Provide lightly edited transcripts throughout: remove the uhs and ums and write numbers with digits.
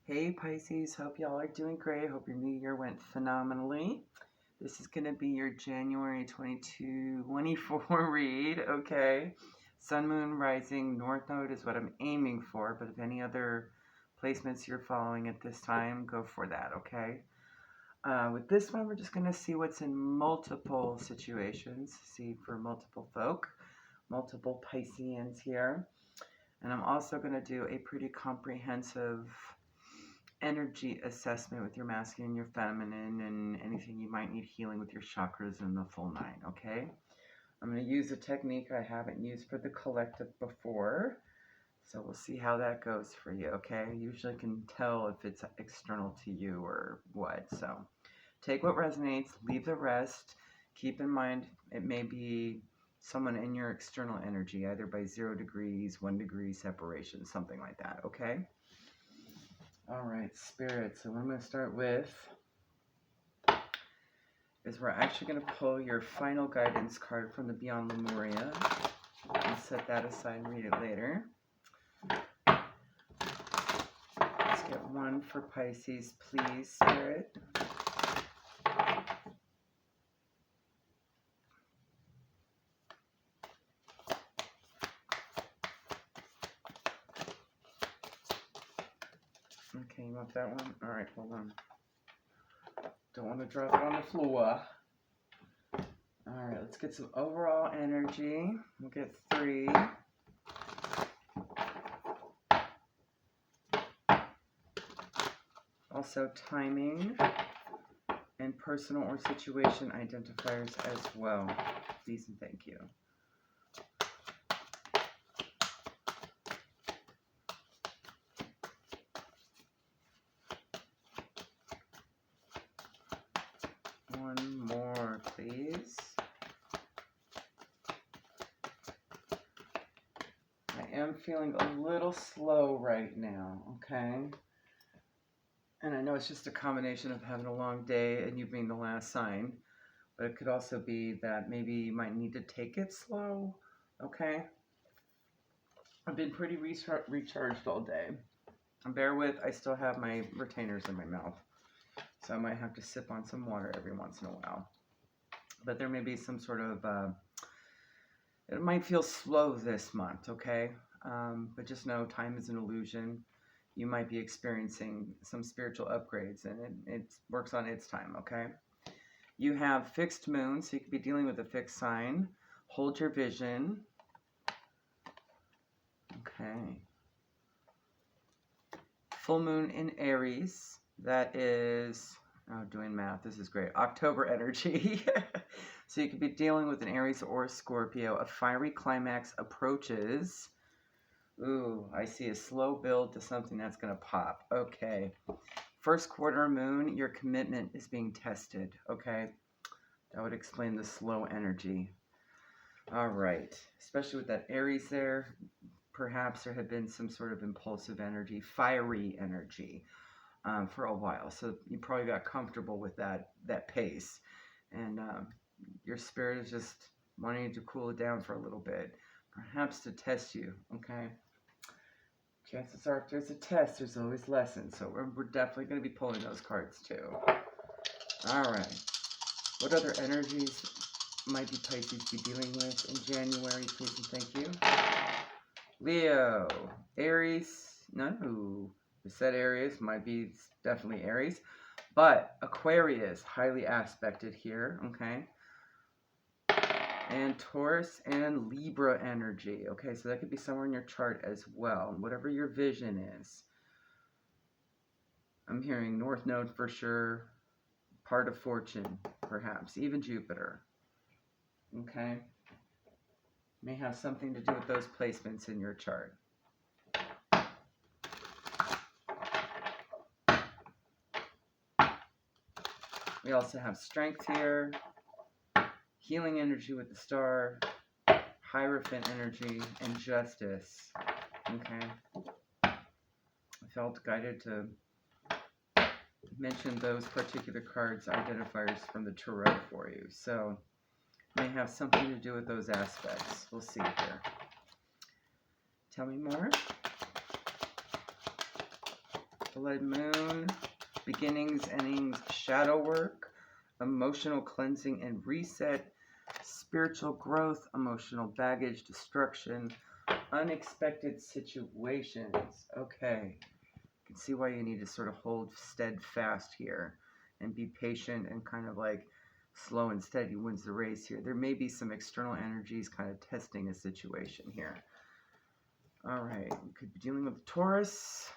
Hey Pisces, hope y'all are doing great. Hope your new year went phenomenally. This is going to be your January 2024 read, okay? Sun, Moon, Rising, North Node is what I'm aiming for, but if any other placements you're following at this time, go for that, okay? With this one, we're just going to see what's in multiple situations, see for multiple folk, multiple Pisceans here. And I'm also going to do a pretty comprehensive energy assessment with your masculine, your feminine, and anything you might need healing with your chakras and the full nine, okay? I'm going to use a technique I haven't used for the collective before, so we'll see how that goes for you, okay? I usually can tell if it's external to you or what, so take what resonates, leave the rest. Keep in mind it may be someone in your external energy, either by 0 degrees, 1 degree separation, something like that, okay? All right, Spirit, so what I'm going to start with is we're actually going to pull your final guidance card from the Beyond Lemuria and set that aside and read it later. Let's get one for Pisces, please, Spirit. Okay, you want that one? All right, hold on. Don't want to drop it on the floor. All right, let's get some overall energy. We'll get 3. Also timing and personal or situation identifiers as well. Please and thank you. One more, please. I am feeling a little slow right now, okay? And I know it's just a combination of having a long day and you being the last sign, but it could also be that maybe you might need to take it slow, okay? I've been pretty recharged all day. And bear with, I still have my retainers in my mouth, so I might have to sip on some water every once in a while. But there may be some sort of, it might feel slow this month, okay? But just know time is an illusion. You might be experiencing some spiritual upgrades, and it works on its time, okay? You have fixed moon, so you could be dealing with a fixed sign. Hold your vision. Okay. Full moon in Aries. That is, oh, doing math, this is great. October energy. So you could be dealing with an Aries or Scorpio. A fiery climax approaches. Ooh, I see a slow build to something that's going to pop. Okay. First quarter moon, your commitment is being tested. Okay. That would explain the slow energy. All right. Especially with that Aries there, perhaps there had been some sort of impulsive energy, fiery energy for a while. So you probably got comfortable with that pace. And your spirit is just wanting to cool it down for a little bit. Perhaps to test you, okay? Chances are if there's a test, there's always lessons. So we're definitely going to be pulling those cards too. All right. What other energies might be Pisces be dealing with in January? Please and thank you. Leo, Aries, no. The said Aries might be definitely Aries. But Aquarius, highly aspected here, okay? And Taurus and Libra energy. Okay, so that could be somewhere in your chart as well. Whatever your vision is. I'm hearing North Node for sure. Part of Fortune, perhaps. Even Jupiter. Okay. May have something to do with those placements in your chart. We also have Strength here. Healing energy with the Star, Hierophant energy, and Justice. Okay. I felt guided to mention those particular cards, identifiers from the Tarot for you. So, may have something to do with those aspects. We'll see here. Tell me more. blood moon, beginnings, endings, shadow work, emotional cleansing and reset, spiritual growth, emotional baggage, destruction, unexpected situations. Okay. You can see why you need to sort of hold steadfast here and be patient and kind of like slow and steady wins the race here. There may be some external energies kind of testing a situation here. All right, we could be dealing with Taurus.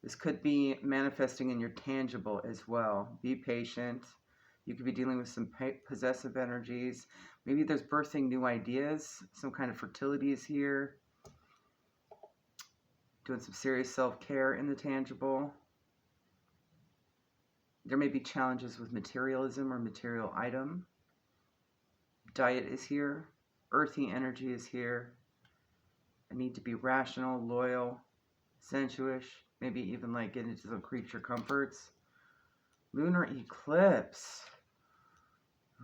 This could be manifesting in your tangible as well. Be patient. You could be dealing with some possessive energies. Maybe there's birthing new ideas. Some kind of fertility is here. Doing some serious self-care in the tangible. There may be challenges with materialism or material item. Diet is here. Earthy energy is here. I need to be rational, loyal, sensuous, maybe even like get into some creature comforts. Lunar eclipse.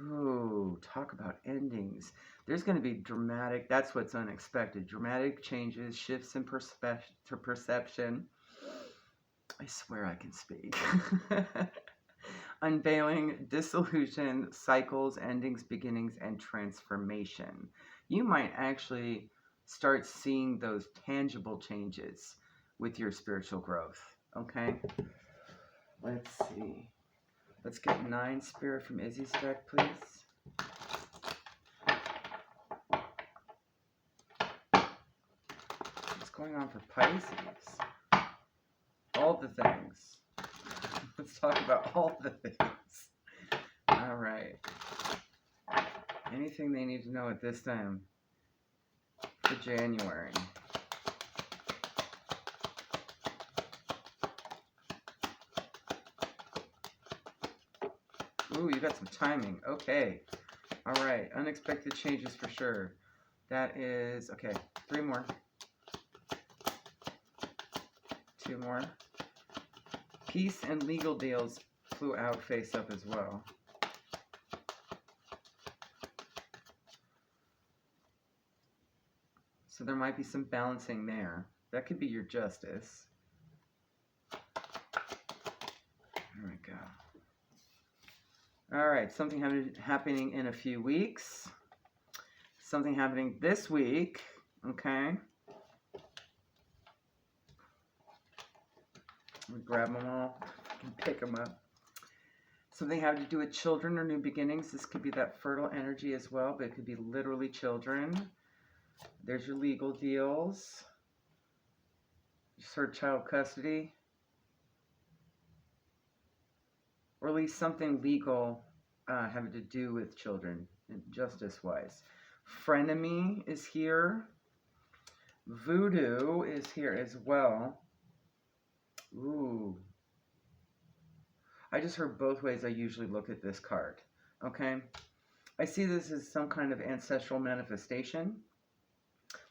Ooh, talk about endings. There's going to be dramatic, that's what's unexpected. Dramatic changes, shifts in perception. I swear I can speak. Unveiling, dissolution, cycles, endings, beginnings, and transformation. You might actually start seeing those tangible changes with your spiritual growth. Okay? Let's see. Let's get 9 Spirit from Izzy's deck, please. What's going on for Pisces? All the things. Let's talk about all the things. All right. Anything they need to know at this time for January. Ooh, you got some timing. Okay. All right. Unexpected changes for sure. That is, okay, 3 more. 2 more. Peace and legal deals flew out face up as well. So there might be some balancing there. That could be your justice. There we go. All right, something happening in a few weeks. Something happening this week, okay? Let me grab them all. I can pick them up. Something having to do with children or new beginnings. This could be that fertile energy as well, but it could be literally children. There's your legal deals. Just heard child custody. Or at least something legal having to do with children, justice-wise. Frenemy is here. Voodoo is here as well. Ooh. I just heard both ways I usually look at this card. Okay? I see this as some kind of ancestral manifestation.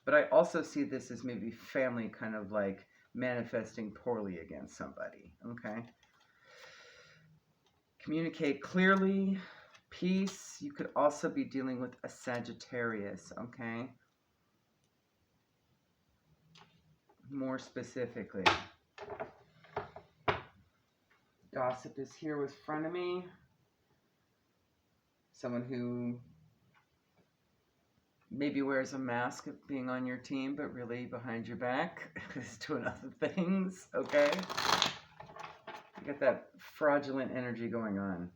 But I also see this as maybe family kind of like manifesting poorly against somebody. Okay? Communicate clearly. Peace. You could also be dealing with a Sagittarius. Okay? More specifically. Gossip is here with frenemy. Someone who maybe wears a mask of being on your team, but really behind your back is doing other things, okay? You got that fraudulent energy going on.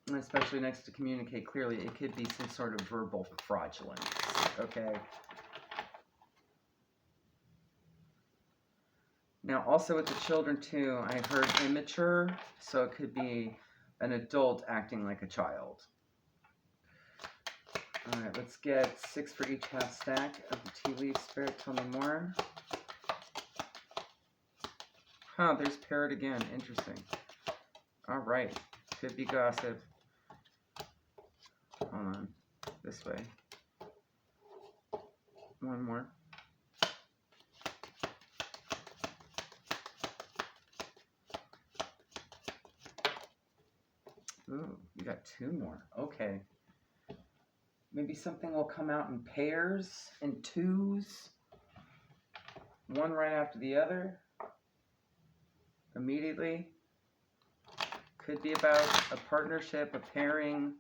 And especially next to communicate clearly, it could be some sort of verbal fraudulence, okay? Now, also with the children, too, I heard immature, so it could be an adult acting like a child. All right, let's get 6 for each half stack of the tea leaf. Spirit, tell me more. Huh, there's parrot again. Interesting. All right, could be gossip. Hold on, this way. 1 more. Ooh, you got 2 more. Okay. Maybe something will come out in pairs and 2s. one right after the other. Immediately. Could be about a partnership, a pairing,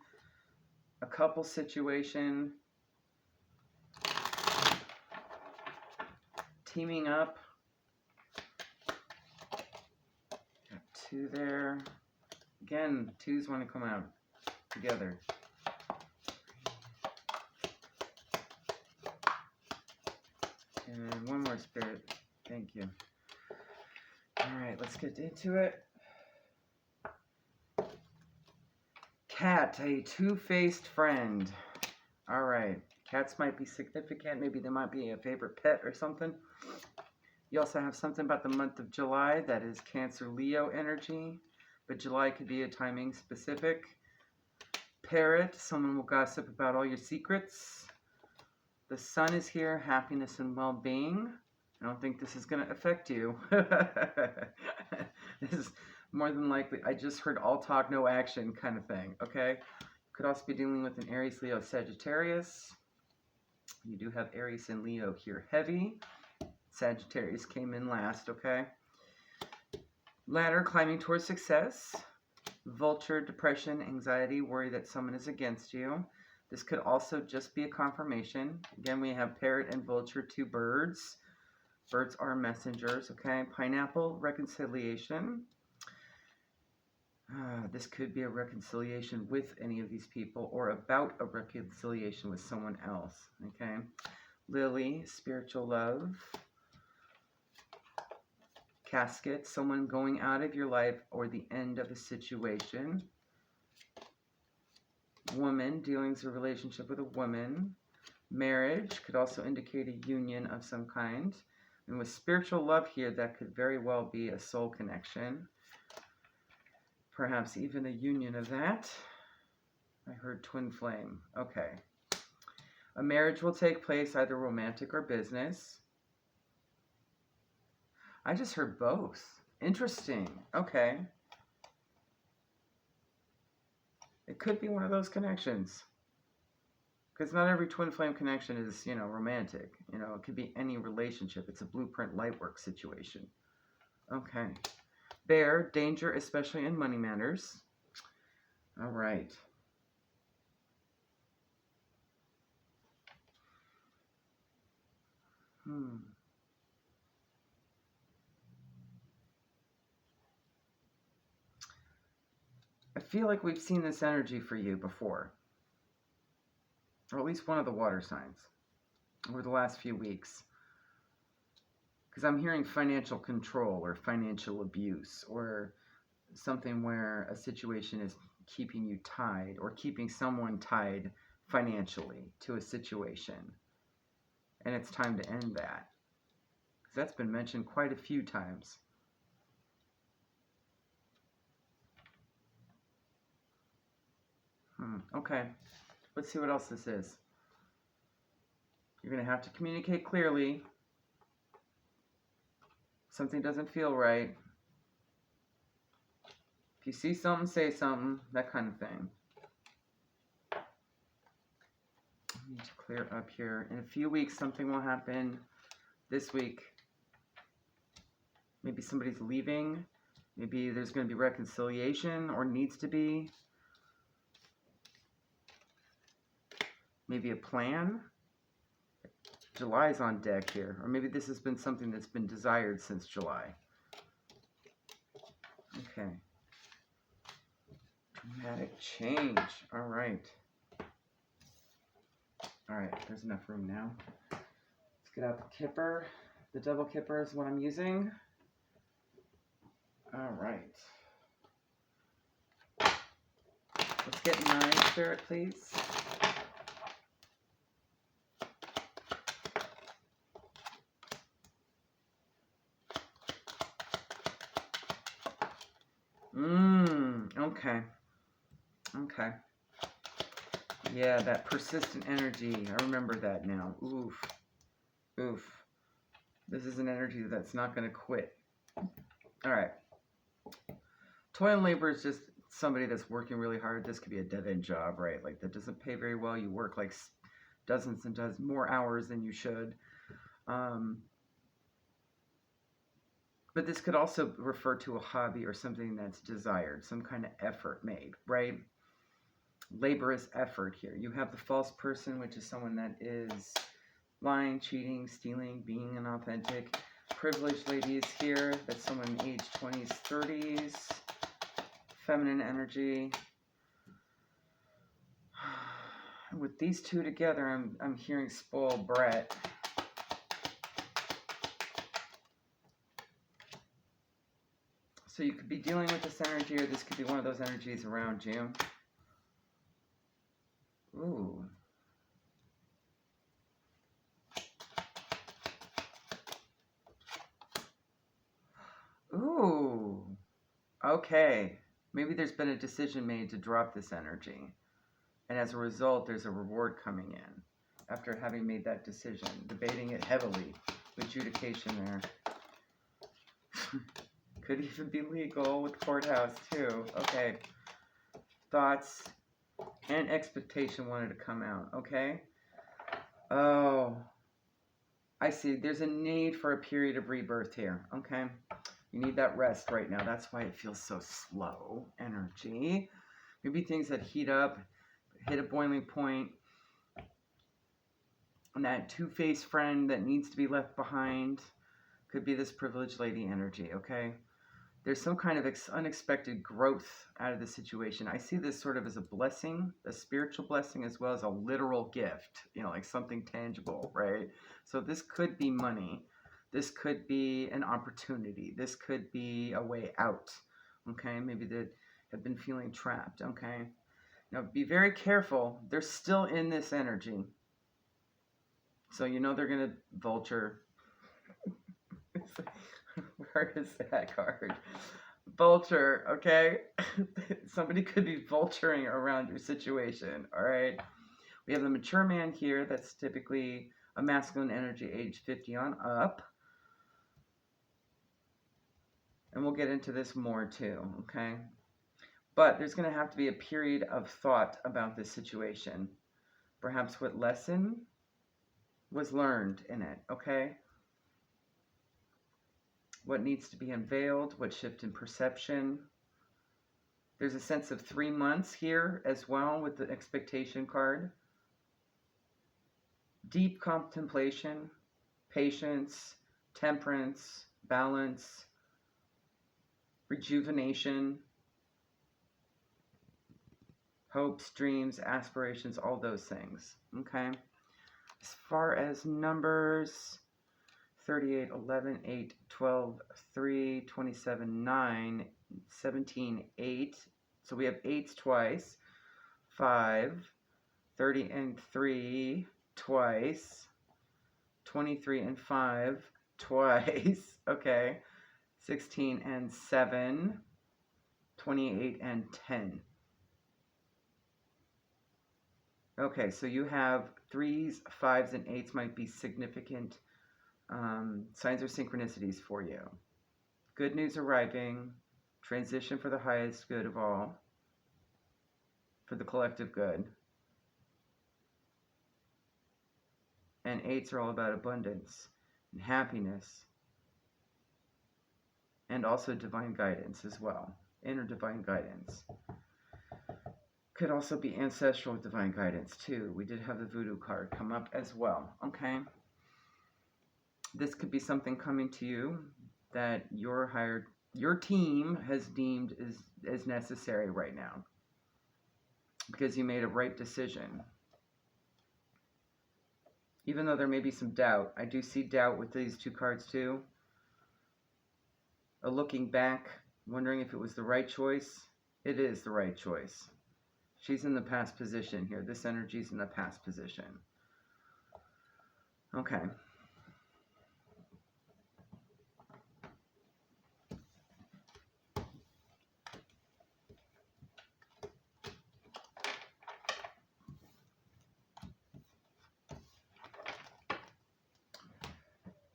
a couple situation, teaming up. Got two there. Again, twos want to come out together. And one more, Spirit. Thank you. All right, let's get into it. Cat, a two-faced friend. All right. Cats might be significant. Maybe they might be a favorite pet or something. You also have something about the month of July that is Cancer Leo energy. But July could be a timing specific. Parrot, someone will gossip about all your secrets. The sun is here, happiness and well-being. I don't think this is going to affect you. This is more than likely, I just heard all talk, no action kind of thing, okay? Could also be dealing with an Aries, Leo, Sagittarius. You do have Aries and Leo here heavy. Sagittarius came in last, okay? Ladder, climbing towards success. Vulture, depression, anxiety, worry that someone is against you. This could also just be a confirmation. Again, we have parrot and vulture, two birds. Birds are messengers, okay? Pineapple, reconciliation. This could be a reconciliation with any of these people or about a reconciliation with someone else, okay? Lily, spiritual love. Casket, someone going out of your life or the end of a situation. Woman, dealings with a relationship with a woman. Marriage could also indicate a union of some kind. And with spiritual love here, that could very well be a soul connection. Perhaps even a union of that. I heard twin flame. Okay. A marriage will take place, either romantic or business. I just heard both. Interesting. Okay. It could be one of those connections. Because not every twin flame connection is, romantic. It could be any relationship. It's a blueprint lightwork situation. Okay. Bear, danger, especially in money matters. All right. I feel like we've seen this energy for you before. Or at least one of the water signs. Over the last few weeks. Because I'm hearing financial control or financial abuse or something where a situation is keeping you tied or keeping someone tied financially to a situation. And it's time to end that. Because that's been mentioned quite a few times. Okay. Let's see what else this is. You're going to have to communicate clearly. Something doesn't feel right. If you see something, say something. That kind of thing. I need to clear up here. In a few weeks, something will happen. This week, maybe somebody's leaving. Maybe there's going to be reconciliation or needs to be. Maybe a plan. July's on deck here. Or maybe this has been something that's been desired since July. Okay. Dramatic change. All right. All right, there's enough room now. Let's get out the kipper. The double kipper is what I'm using. All right. Let's get 9, Spirit, please. Okay. Okay. Yeah, that persistent energy. I remember that now. Oof. Oof. This is an energy that's not going to quit. All right. Toil and labor is just somebody that's working really hard. This could be a dead-end job, right? Like, that doesn't pay very well. You work like dozens and dozens more hours than you should. But this could also refer to a hobby or something that's desired, some kind of effort made, right? Laborious effort here. You have the false person, which is someone that is lying, cheating, stealing, being inauthentic. Privileged ladies here, that's someone age 20s, 30s. Feminine energy. With these two together, I'm hearing spoiled brat. So you could be dealing with this energy, or this could be one of those energies around you. Ooh. Ooh. Okay. Maybe there's been a decision made to drop this energy. And as a result, there's a reward coming in after having made that decision, debating it heavily. Adjudication there. Could even be legal with courthouse too. Okay. Thoughts and expectation wanted to come out. Okay. Oh. I see. There's a need for a period of rebirth here. Okay. You need that rest right now. That's why it feels so slow. Energy. Maybe things that heat up, hit a boiling point. And that two-faced friend that needs to be left behind could be this privileged lady energy, okay? There's some kind of unexpected growth out of the situation. I see this sort of as a blessing, a spiritual blessing, as well as a literal gift, you know, like something tangible, right? So this could be money. This could be an opportunity. This could be a way out, okay? Maybe they have been feeling trapped, okay? Now, be very careful. They're still in this energy. So you know they're going to vulture. Where is that card? Vulture, okay? Somebody could be vulturing around your situation, all right? We have the mature man here. That's typically a masculine energy, age 50 on up. And we'll get into this more too, okay? But there's going to have to be a period of thought about this situation. Perhaps what lesson was learned in it, okay? What needs to be unveiled, what shift in perception. There's a sense of 3 months here as well with the expectation card. Deep contemplation, patience, temperance, balance, rejuvenation, hopes, dreams, aspirations, all those things, okay? As far as numbers, 38, 11, 8, 12, 3, 27, 9, 17, 8. So we have 8s twice. 5, 30 and 3 twice. 23 and 5 twice. Okay. 16 and 7. 28 and 10. Okay, so you have 3s, 5s, and 8s might be significant signs or synchronicities for you. Good news arriving, transition for the highest good of all, for the collective good. And 8s are all about abundance and happiness, and also divine guidance as well, inner divine guidance. Could also be ancestral divine guidance too. We did have the voodoo card come up as well, okay? This could be something coming to you that your team has deemed as necessary right now because you made a right decision. Even though there may be some doubt, I do see doubt with these two cards too. A looking back, wondering if it was the right choice. It is the right choice. She's in the past position here. This energy's in the past position. Okay.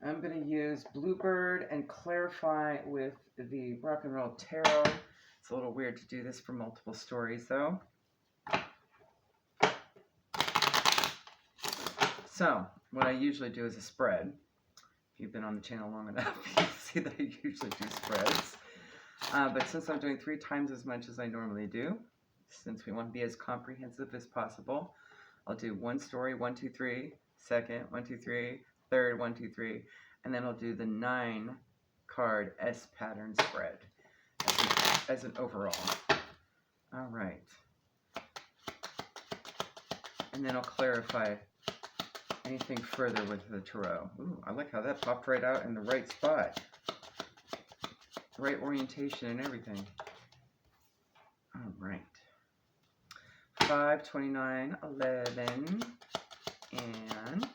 I'm going to use Bluebird and clarify with the Rock and Roll Tarot. It's a little weird to do this for multiple stories, though. So, what I usually do is a spread. If you've been on the channel long enough, you see that I usually do spreads. But since I'm doing 3 times as much as I normally do, since we want to be as comprehensive as possible, I'll do one story, 1, 2, 3, second, 1, 2, 3, third, 1, 2, 3, and then I'll do the 9 card S pattern spread as an overall. All right. And then I'll clarify anything further with the tarot. Ooh, I like how that popped right out in the right spot. Right orientation and everything. All right. 5, 29, 11, and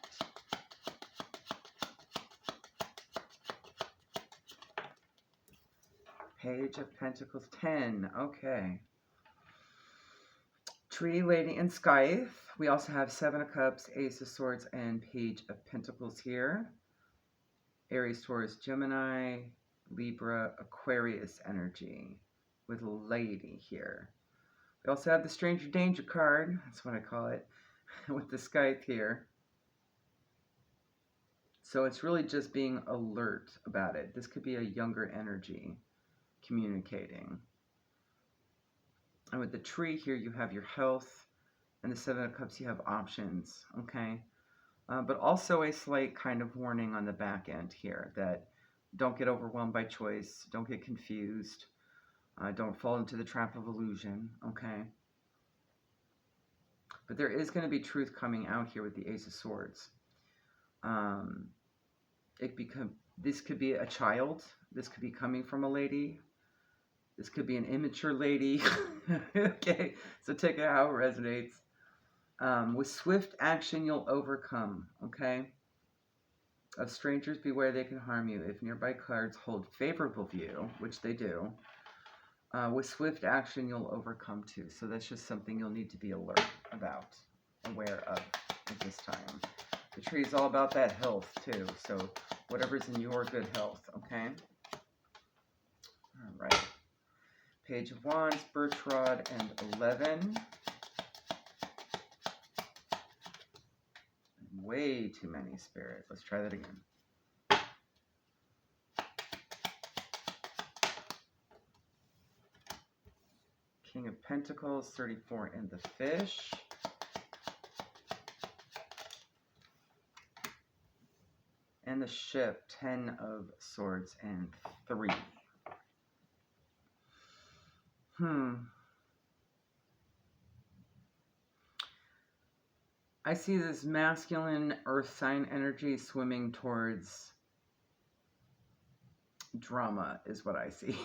Page of Pentacles, 10. Okay. Tree, Lady, and Scythe. We also have 7 of Cups, Ace of Swords, and Page of Pentacles here. Aries, Taurus, Gemini, Libra, Aquarius energy with Lady here. We also have the Stranger Danger card. That's what I call it. With the Scythe here. So it's really just being alert about it. This could be a younger energy communicating. And with the Tree here, you have your health, and the 7 of Cups, you have options, okay? But also a slight kind of warning on the back end here that don't get overwhelmed by choice, don't get confused, don't fall into the trap of illusion, okay? But there is going to be truth coming out here with the Ace of Swords. This could be a child, this could be coming from a lady, this could be an immature lady. Okay, so take it how it resonates. With swift action, you'll overcome, okay? Of strangers, beware, they can harm you. If nearby cards hold favorable view, which they do, with swift action, you'll overcome too. So that's just something you'll need to be alert about, aware of at this time. The Tree is all about that health too. So whatever's in your good health, okay? All right. Page of Wands, Birch Rod, and 11. Way too many, Spirit. Let's try that again. King of Pentacles, 34 in the Fish. And the Ship, 10 of Swords and 3. I see this masculine earth sign energy swimming towards drama is what I see.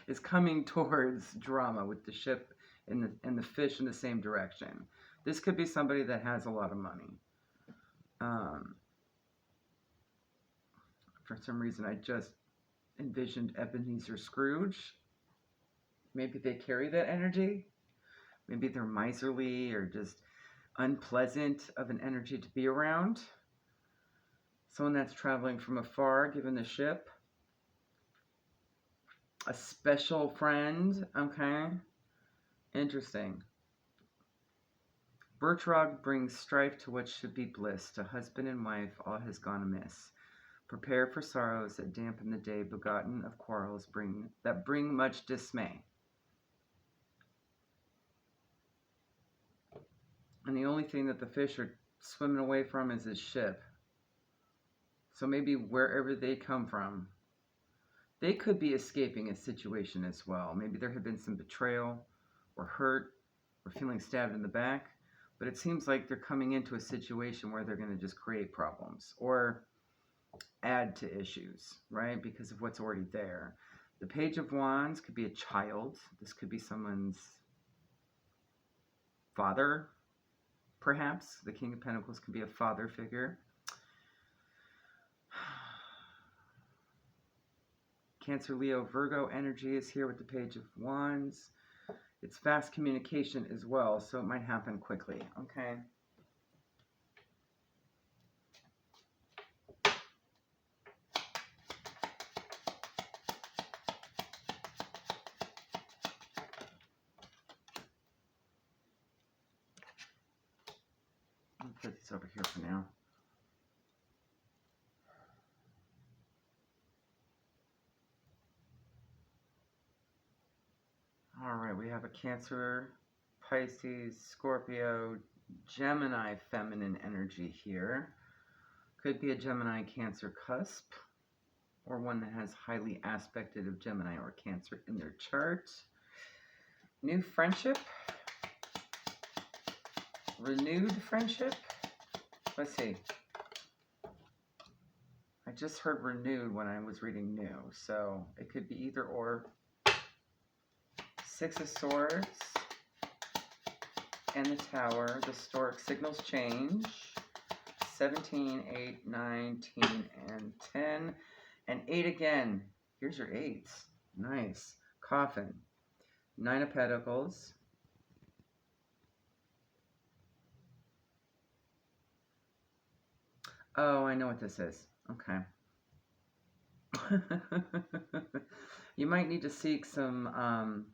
Is coming towards drama with the Ship and the Fish in the same direction. This could be somebody that has a lot of money. For some reason, I just envisioned Ebenezer Scrooge. Maybe they carry that energy. Maybe they're miserly or just unpleasant of an energy to be around. Someone that's traveling from afar, given the Ship. A special friend, okay. Interesting. Birch Rod brings strife to what should be bliss. To husband and wife, all has gone amiss. Prepare for sorrows that dampen the day, begotten of quarrels that bring much dismay. And the only thing that the fish are swimming away from is his ship. So maybe wherever they come from, they could be escaping a situation as well. Maybe there had been some betrayal or hurt or feeling stabbed in the back. But it seems like they're coming into a situation where they're going to just create problems or add to issues, right? Because of what's already there. The Page of Wands could be a child. This could be someone's father, perhaps. The King of Pentacles could be a father figure. Cancer, Leo, Virgo energy is here with the Page of Wands. It's fast communication as well, so it might happen quickly, okay? I'll put these over here for now. All right, we have a Cancer, Pisces, Scorpio, Gemini feminine energy here. Could be a Gemini Cancer cusp, or one that has highly aspected of Gemini or Cancer in their chart. New friendship, renewed friendship. Let's see. I just heard renewed when I was reading new, so it could be either or. Six of Swords and the Tower. The historic signals change. 17, 8, 9, 10, and 10. And 8 again. Here's your 8s. Nice. Coffin. 9 of Pentacles. Oh, I know what this is. Okay. You might need to seek some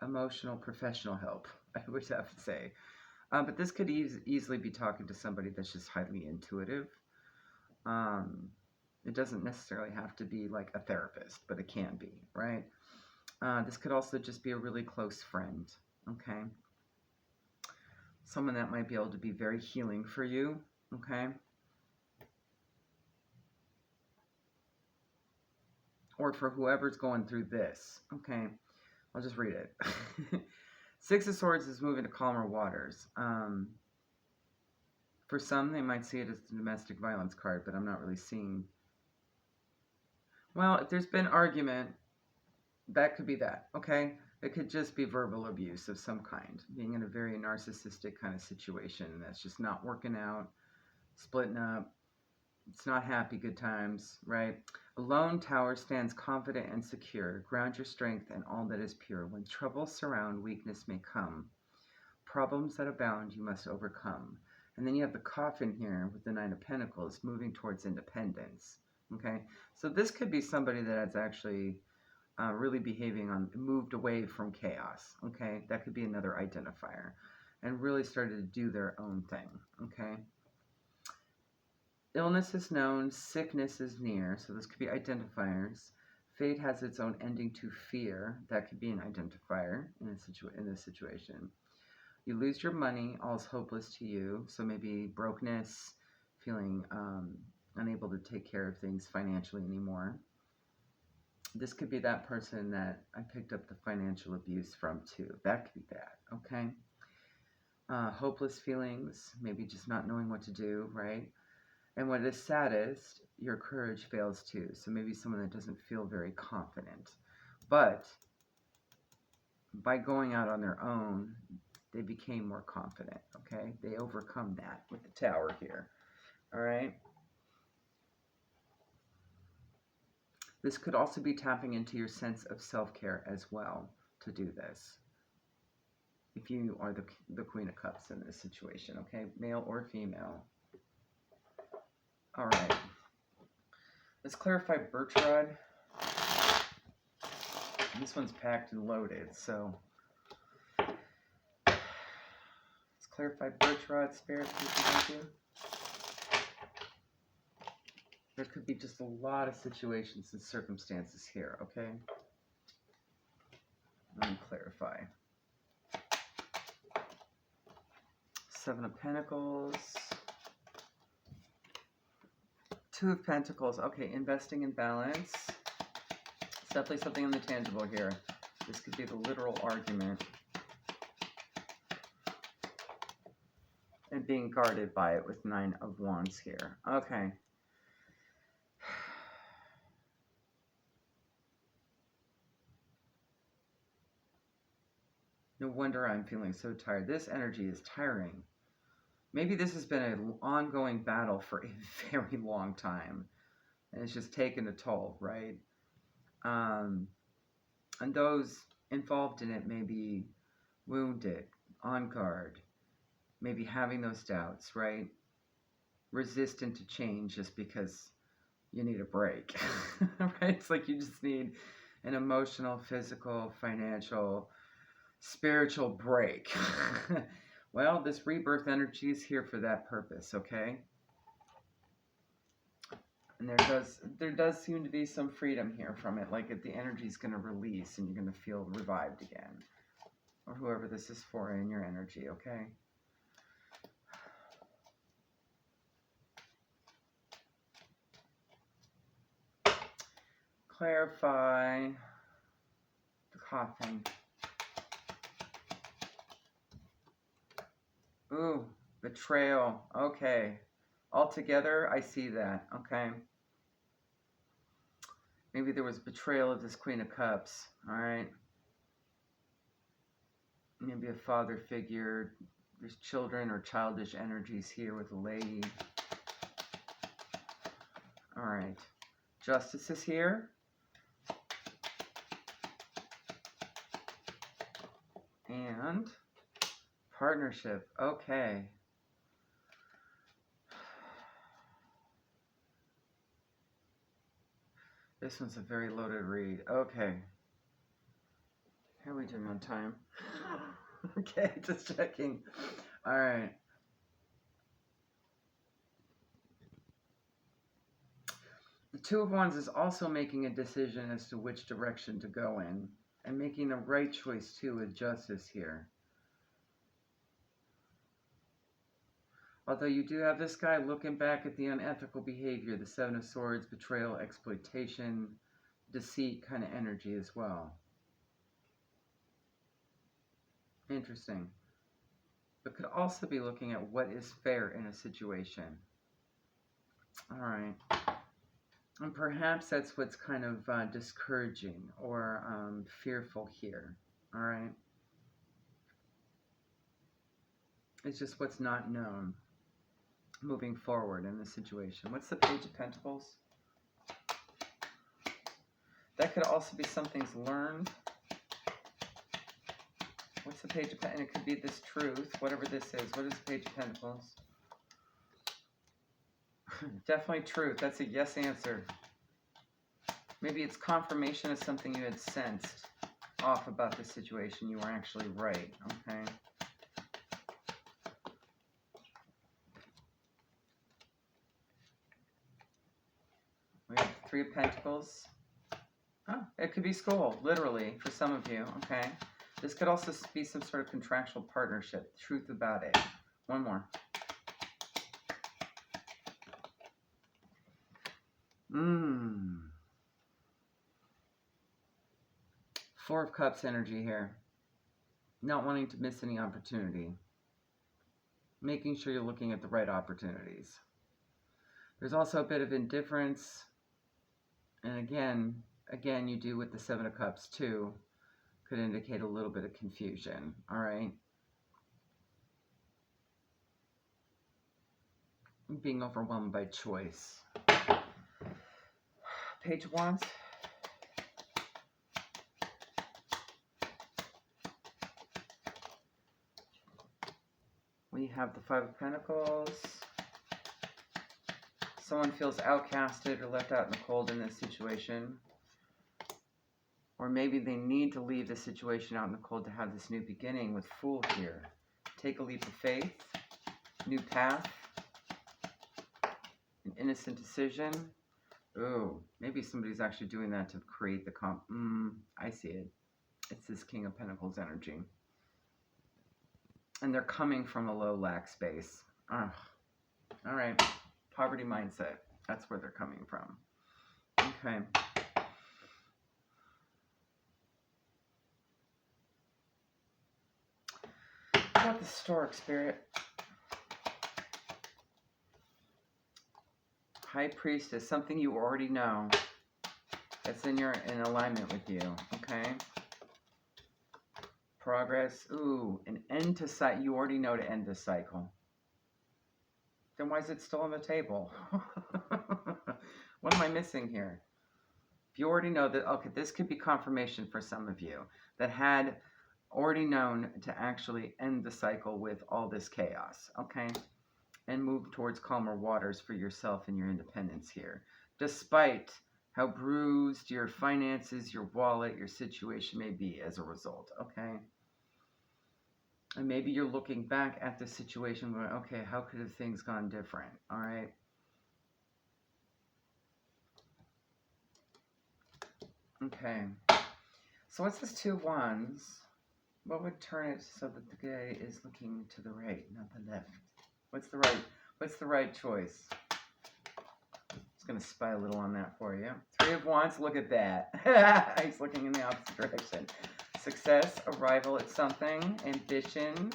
emotional professional help, I would have to say. But this could easily be talking to somebody that's just highly intuitive. It doesn't necessarily have to be like a therapist, but it can be, right? This could also just be a really close friend, okay? Someone that might be able to be very healing for you, okay? Or for whoever's going through this, okay? I'll just read it. Six of Swords is moving to calmer waters. For some, they might see it as the domestic violence card, but I'm not really seeing. Well, if there's been argument, that could be that, okay? It could just be verbal abuse of some kind, being in a very narcissistic kind of situation that's just not working out, splitting up. It's not happy good times, right? A lone tower stands confident and secure. Ground your strength in all that is pure. When troubles surround, weakness may come. Problems that abound, you must overcome. And then you have the Coffin here with the 9 of Pentacles moving towards independence. Okay, so this could be somebody that is actually really behaving on, moved away from chaos. Okay, that could be another identifier, and really started to do their own thing. Okay. Illness is known, sickness is near, so this could be identifiers. Fate has its own ending to fear. That could be an identifier in this situation. You lose your money, all's hopeless to you, so maybe brokenness, feeling unable to take care of things financially anymore. This could be that person that I picked up the financial abuse from too. That could be that, okay? Hopeless feelings, maybe just not knowing what to do, right? And what is saddest, your courage fails too. So maybe someone that doesn't feel very confident. But by going out on their own, they became more confident, okay? They overcome that with the Tower here, all right? This could also be tapping into your sense of self-care as well to do this. If you are the Queen of Cups in this situation, okay? Male or female. All right. Let's clarify birch rod. This one's packed and loaded, so let's clarify birch rod, Spirit, thank you. There could be just a lot of situations and circumstances here, okay? Let me clarify. 7 of Pentacles. 2 of Pentacles. Okay, investing in balance. It's definitely something in the tangible here. This could be the literal argument. And being guarded by it with 9 of Wands here. Okay. No wonder I'm feeling so tired. This energy is tiring. Maybe this has been an ongoing battle for a very long time. And it's just taken a toll, right? And those involved in it may be wounded, on guard, maybe having those doubts, right? Resistant to change just because you need a break, right? It's like you just need an emotional, physical, financial, spiritual break. Well, this rebirth energy is here for that purpose, okay? And there does seem to be some freedom here from it, like if the energy is going to release and you're going to feel revived again, or whoever this is for in your energy, okay? Clarify the coughing. Ooh, betrayal. Okay. Altogether, I see that, okay? Maybe there was betrayal of this Queen of Cups, all right? Maybe a father figure. There's children or childish energies here with a lady. All right. Justice is here. And partnership. Okay. This one's a very loaded read. Okay. How are we doing on time? Okay, just checking. All right. The Two of Wands is also making a decision as to which direction to go in, and making the right choice too with justice here. Although you do have this guy looking back at the unethical behavior, the Seven of Swords, betrayal, exploitation, deceit kind of energy as well. Interesting. But could also be looking at what is fair in a situation. All right. And perhaps that's what's kind of discouraging or fearful here. All right. It's just what's not known moving forward in the situation. What's the Page of Pentacles? That could also be something's learned. What's the Page of Pentacles? And it could be this truth, whatever this is. What is the Page of Pentacles? Definitely truth. That's a yes answer. Maybe it's confirmation of something you had sensed off about the situation. You were actually right. Okay. We have Three of Pentacles. Oh, it could be school, literally, for some of you. Okay. This could also be some sort of contractual partnership. Truth about it. One more. Four of Cups energy here. Not wanting to miss any opportunity. Making sure you're looking at the right opportunities. There's also a bit of indifference. And again, you do with the Seven of Cups too. Could indicate a little bit of confusion. All right. Being overwhelmed by choice. Page of Wands. We have the Five of Pentacles. Someone feels outcasted or left out in the cold in this situation. Or maybe they need to leave the situation out in the cold to have this new beginning with Fool here. Take a leap of faith. New path. An innocent decision. Ooh, maybe somebody's actually doing that to create the I see it. It's this King of Pentacles energy. And they're coming from a low lack space. Ugh. All right. Poverty mindset. That's where they're coming from. Okay. How about the Stork Spirit? High Priestess. Something you already know. That's in alignment with you. Okay. Progress. Ooh, an end to cycle. You already know to end this cycle. Then why is it still on the table? What am I missing here? If you already know that, okay, this could be confirmation for some of you that had already known to actually end the cycle with all this chaos, okay? And move towards calmer waters for yourself and your independence here. Despite how bruised your finances, your wallet, your situation may be as a result, okay? And maybe you're looking back at the situation going, okay, how could have things gone different, all right? Okay. So what's this Two of Wands What would turn it so that the guy is looking to the right, not the left? What's the right? What's the right choice? Just gonna spy a little on that for you. 3 of Wands. Look at that. He's looking in the opposite direction. Success, arrival at something, ambition.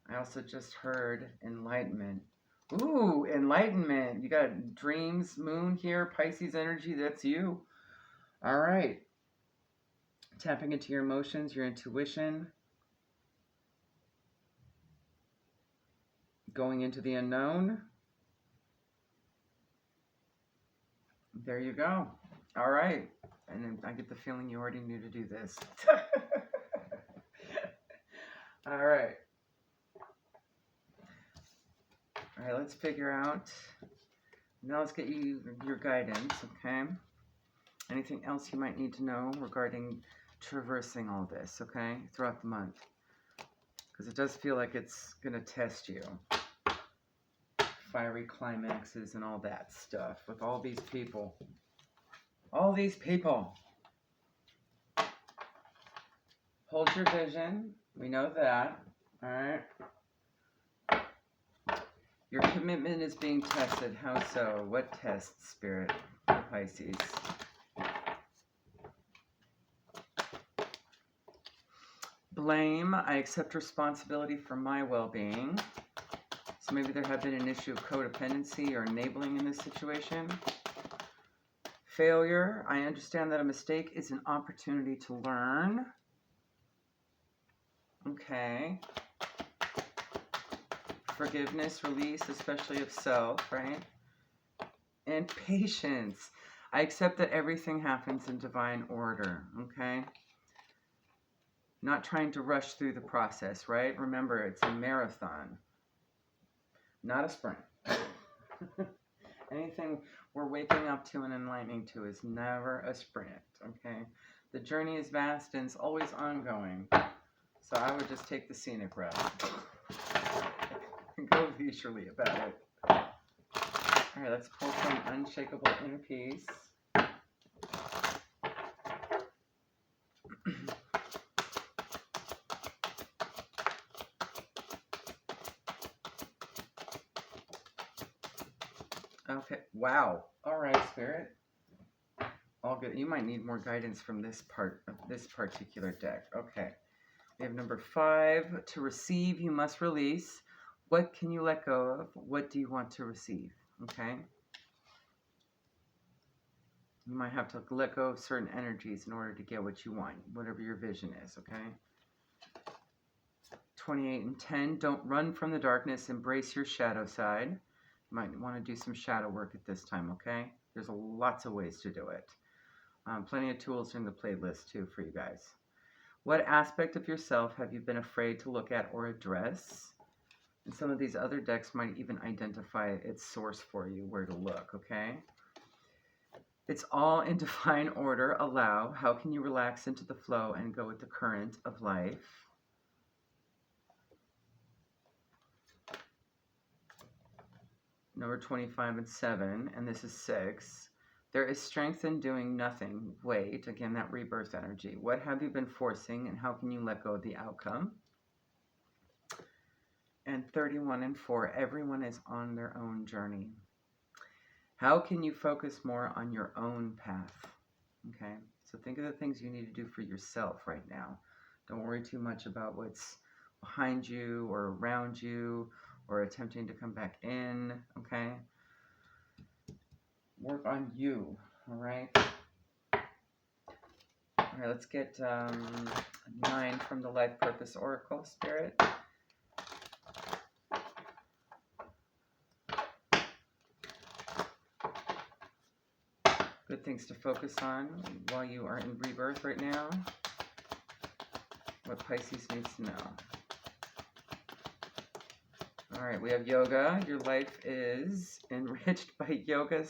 I also just heard enlightenment. Ooh, enlightenment. You got dreams, moon here, Pisces energy. That's you. All right. Tapping into your emotions, your intuition. Going into the unknown. There you go. All right. And then I get the feeling you already knew to do this. All right. All right, let's figure out. Now let's get you your guidance, okay? Anything else you might need to know regarding traversing all this, okay, throughout the month? Because it does feel like it's going to test you. Fiery climaxes and all that stuff with all these people. All these people. Hold your vision. We know that. All right. Your commitment is being tested. How so? What tests, Spirit, for Pisces? Blame. I accept responsibility for my well-being. So maybe there have been an issue of codependency or enabling in this situation. Failure. I understand that a mistake is an opportunity to learn. Okay. Forgiveness, release, especially of self, right? And patience. I accept that everything happens in divine order, okay? Not trying to rush through the process, right? Remember, it's a marathon, not a sprint. Anything we're waking up to and enlightening to is never a sprint, okay? The journey is vast and it's always ongoing. So I would just take the scenic route. Go leisurely about it. All right, let's pull some unshakable inner peace. Okay, wow. All right, Spirit. All good. You might need more guidance from this part of this particular deck. Okay. We have number 5. To receive, you must release. What can you let go of? What do you want to receive? Okay. You might have to let go of certain energies in order to get what you want, whatever your vision is, okay? 28 and 10. Don't run from the darkness. Embrace your shadow side. You might want to do some shadow work at this time, okay? There's lots of ways to do it. Plenty of tools in the playlist, too, for you guys. What aspect of yourself have you been afraid to look at or address? And some of these other decks might even identify its source for you, where to look, okay? It's all in divine order. Allow. How can you relax into the flow and go with the current of life? Number 25 and 7, and this is 6. There is strength in doing nothing. Wait, again, that rebirth energy. What have you been forcing, and how can you let go of the outcome? And 31 and 4, everyone is on their own journey. How can you focus more on your own path? Okay, so think of the things you need to do for yourself right now. Don't worry too much about what's behind you or around you or attempting to come back in, okay? Work on you, all right? All right, let's get 9 from the Life Purpose Oracle, Spirit. Good things to focus on while you are in rebirth right now. What Pisces needs to know. All right, we have yoga. Your life is enriched by yoga,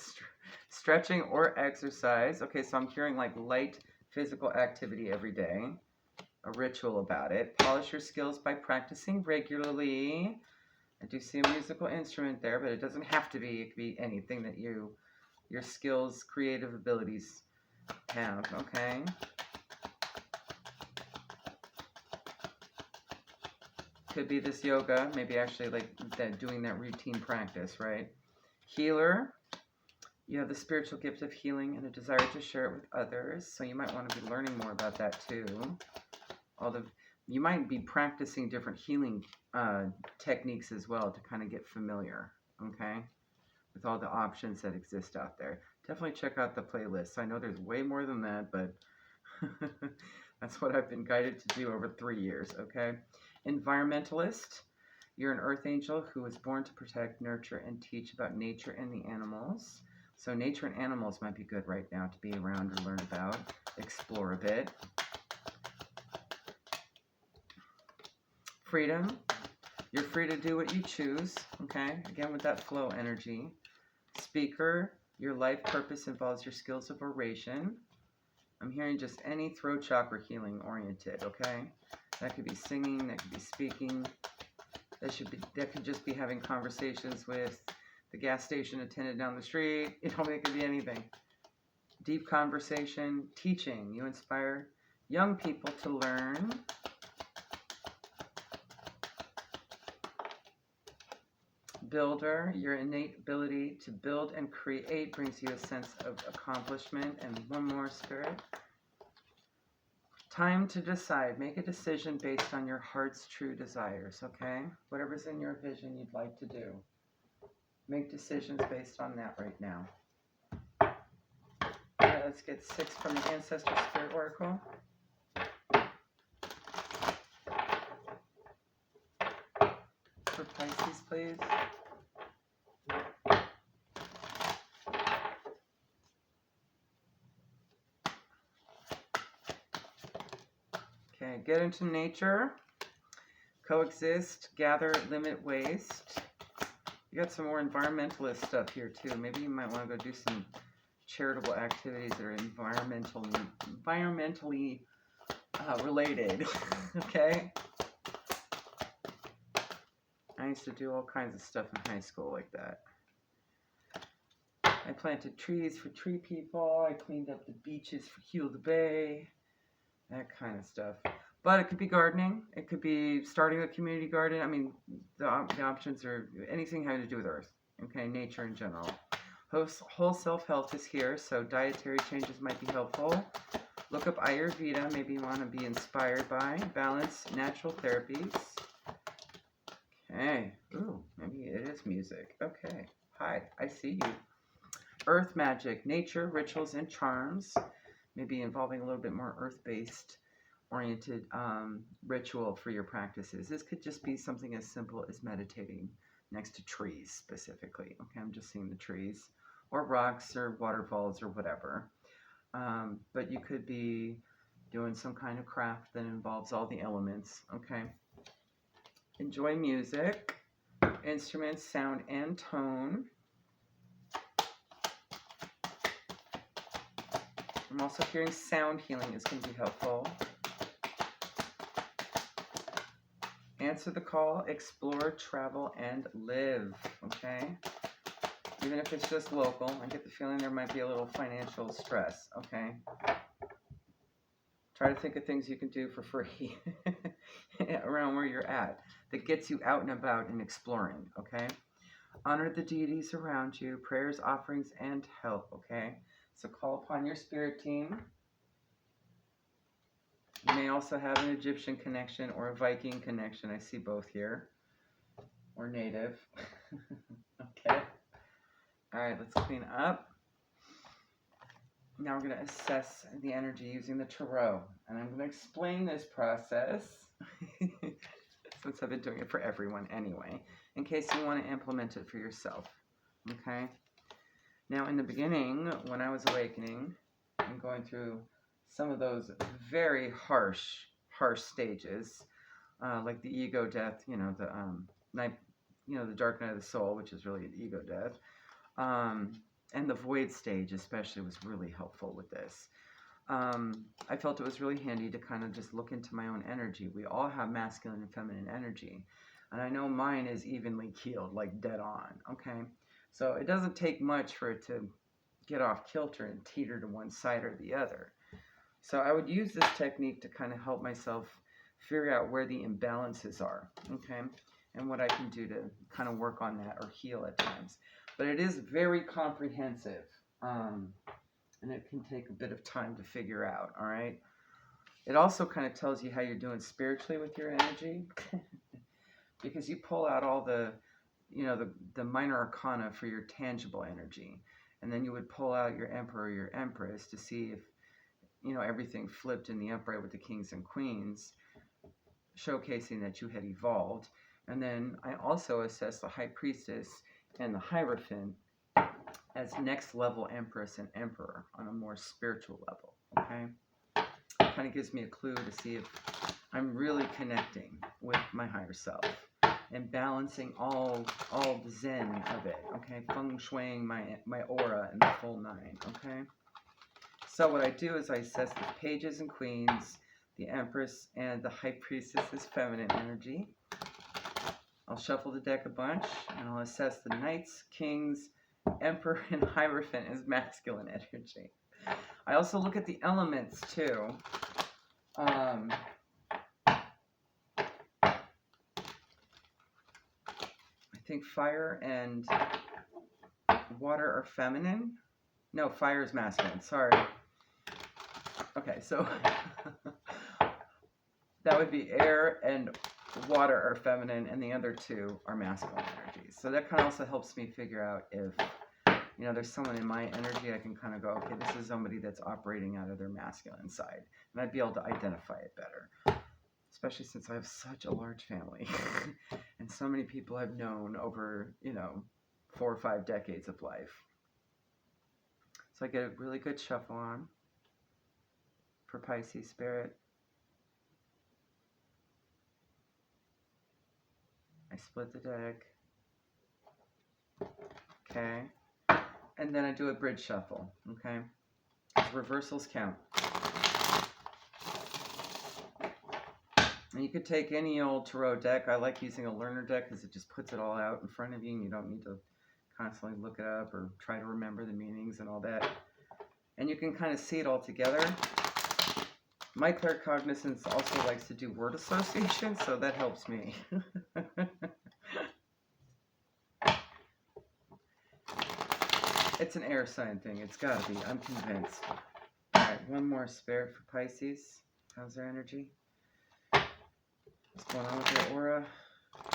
stretching, or exercise. Okay, so I'm hearing like light physical activity every day. A ritual about it. Polish your skills by practicing regularly. I do see a musical instrument there, but it doesn't have to be. It could be anything that your skills, creative abilities have, okay? Could be this yoga, maybe actually like that, doing that routine practice, right? Healer, you have the spiritual gift of healing and a desire to share it with others. So you might want to be learning more about that too. You might be practicing different healing techniques as well to kind of get familiar, okay, with all the options that exist out there. Definitely check out the playlist. I know there's way more than that, but that's what I've been guided to do over 3 years, okay? Environmentalist, you're an earth angel who was born to protect, nurture, and teach about nature and the animals. So nature and animals might be good right now to be around or learn about, explore a bit. Freedom, you're free to do what you choose, okay? Again, with that flow energy. Speaker, your life purpose involves your skills of oration. I'm hearing just any throat chakra healing oriented, okay? That could be singing, that could be speaking. That could just be having conversations with the gas station attendant down the street. It could be anything. Deep conversation, teaching. You inspire young people to learn. Builder, your innate ability to build and create brings you a sense of accomplishment. And one more, Spirit. Time to decide. Make a decision based on your heart's true desires, okay? Whatever's in your vision you'd like to do. Make decisions based on that right now. All right, let's get 6 from the Ancestor Spirit Oracle. For Pisces, please. Okay, get into nature. Coexist, gather, limit waste. You got some more environmentalist stuff here too. Maybe you might want to go do some charitable activities that are environmentally related. Okay? I used to do all kinds of stuff in high school like that. I planted trees for tree people. I cleaned up the beaches for Heal the Bay. That kind of stuff. But it could be gardening. It could be starting a community garden. I mean, the options are anything having to do with earth. Okay, nature in general. Whole self-health is here, so dietary changes might be helpful. Look up Ayurveda. Maybe you want to be inspired by. Balance, natural therapies. Okay. Ooh, maybe it is music. Okay. Hi, I see you. Earth magic, nature, rituals, and charms. Maybe involving a little bit more earth-based oriented ritual for your practices. This could just be something as simple as meditating next to trees specifically. Okay, I'm just seeing the trees or rocks or waterfalls or whatever. But you could be doing some kind of craft that involves all the elements. Okay. Enjoy music, instruments, sound, and tone. I'm also hearing sound healing is going to be helpful. Answer the call, explore, travel, and live, okay? Even if it's just local, I get the feeling there might be a little financial stress, okay? Try to think of things you can do for free around where you're at that gets you out and about and exploring, okay? Honor the deities around you, prayers, offerings, and help, okay? So call upon your spirit team. You may also have an Egyptian connection or a Viking connection. I see both here. Or native. Okay. All right, let's clean up. Now we're going to assess the energy using the tarot. And I'm going to explain this process, since I've been doing it for everyone anyway, in case you want to implement it for yourself. Okay? Now, in the beginning, when I was awakening and going through some of those very harsh stages, like the ego death, the dark night of the soul, which is really an ego death, and the void stage especially was really helpful with this. I felt it was really handy to kind of just look into my own energy. We all have masculine and feminine energy, and I know mine is evenly keeled, like dead on, okay? So it doesn't take much for it to get off kilter and teeter to one side or the other. So I would use this technique to kind of help myself figure out where the imbalances are, okay? And what I can do to kind of work on that or heal at times. But it is very comprehensive, and it can take a bit of time to figure out, all right? It also kind of tells you how you're doing spiritually with your energy, because you pull out all the, you know, the minor arcana for your tangible energy. And then you would pull out your emperor, your empress, to see if, you know, everything flipped in the upright with the kings and queens, showcasing that you had evolved. And then I also assess the high priestess and the hierophant as next level empress and emperor on a more spiritual level, okay? It kind of gives me a clue to see if I'm really connecting with my higher self and balancing all the zen of it, okay? Feng shuiing my aura in the full 9, okay? So what I do is I assess the pages and queens, the empress, and the high priestess's feminine energy. I'll shuffle the deck a bunch, and I'll assess the knights, kings, emperor, and hierophant as masculine energy. I also look at the elements too. I think fire and water are feminine. No, fire is masculine. Sorry. Okay, so that would be air and water are feminine, and the other 2 are masculine energies. So that kind of also helps me figure out if, you know, there's someone in my energy, I can kind of go, okay, this is somebody that's operating out of their masculine side. And I'd be able to identify it better, especially since I have such a large family and so many people I've known over, you know, 4 or 5 decades of life. So I get a really good shuffle on for Pisces spirit. I split the deck. Okay. And then I do a bridge shuffle, okay? Reversals count. And you could take any old tarot deck. I like using a learner deck because it just puts it all out in front of you and you don't need to constantly look it up or try to remember the meanings and all that. And you can kind of see it all together. My claircognizance also likes to do word association, so that helps me. It's an air sign thing. It's got to be. I'm convinced. All right, one more spirit for Pisces. How's their energy? What's going on with their aura?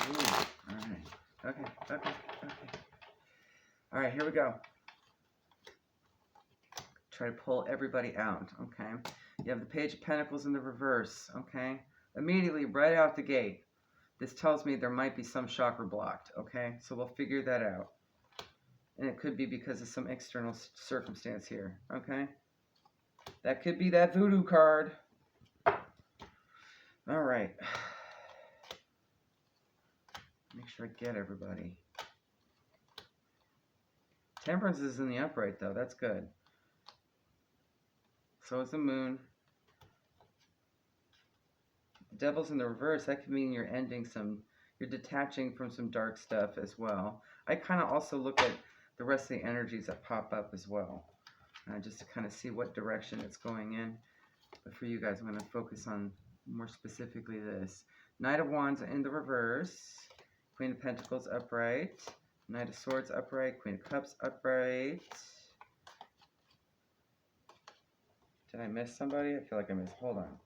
Ooh, all right. Okay. All right, here we go. Try to pull everybody out, okay? You have the Page of Pentacles in the reverse, okay? Immediately, right out the gate, this tells me there might be some chakra blocked, okay? So we'll figure that out. And it could be because of some external circumstance here, okay? That could be that voodoo card. All right. Make sure I get everybody. Temperance is in the upright, though. That's good. So is the moon. The devil's in the reverse. That could mean you're ending some, you're detaching from some dark stuff as well. I kind of also look at the rest of the energies that pop up as well, just to kind of see what direction it's going in. But for you guys, I'm going to focus on more specifically this. Knight of Wands in the reverse. Queen of Pentacles upright. Knight of Swords upright. Queen of Cups upright. Did I miss somebody? I feel like I missed. Hold on.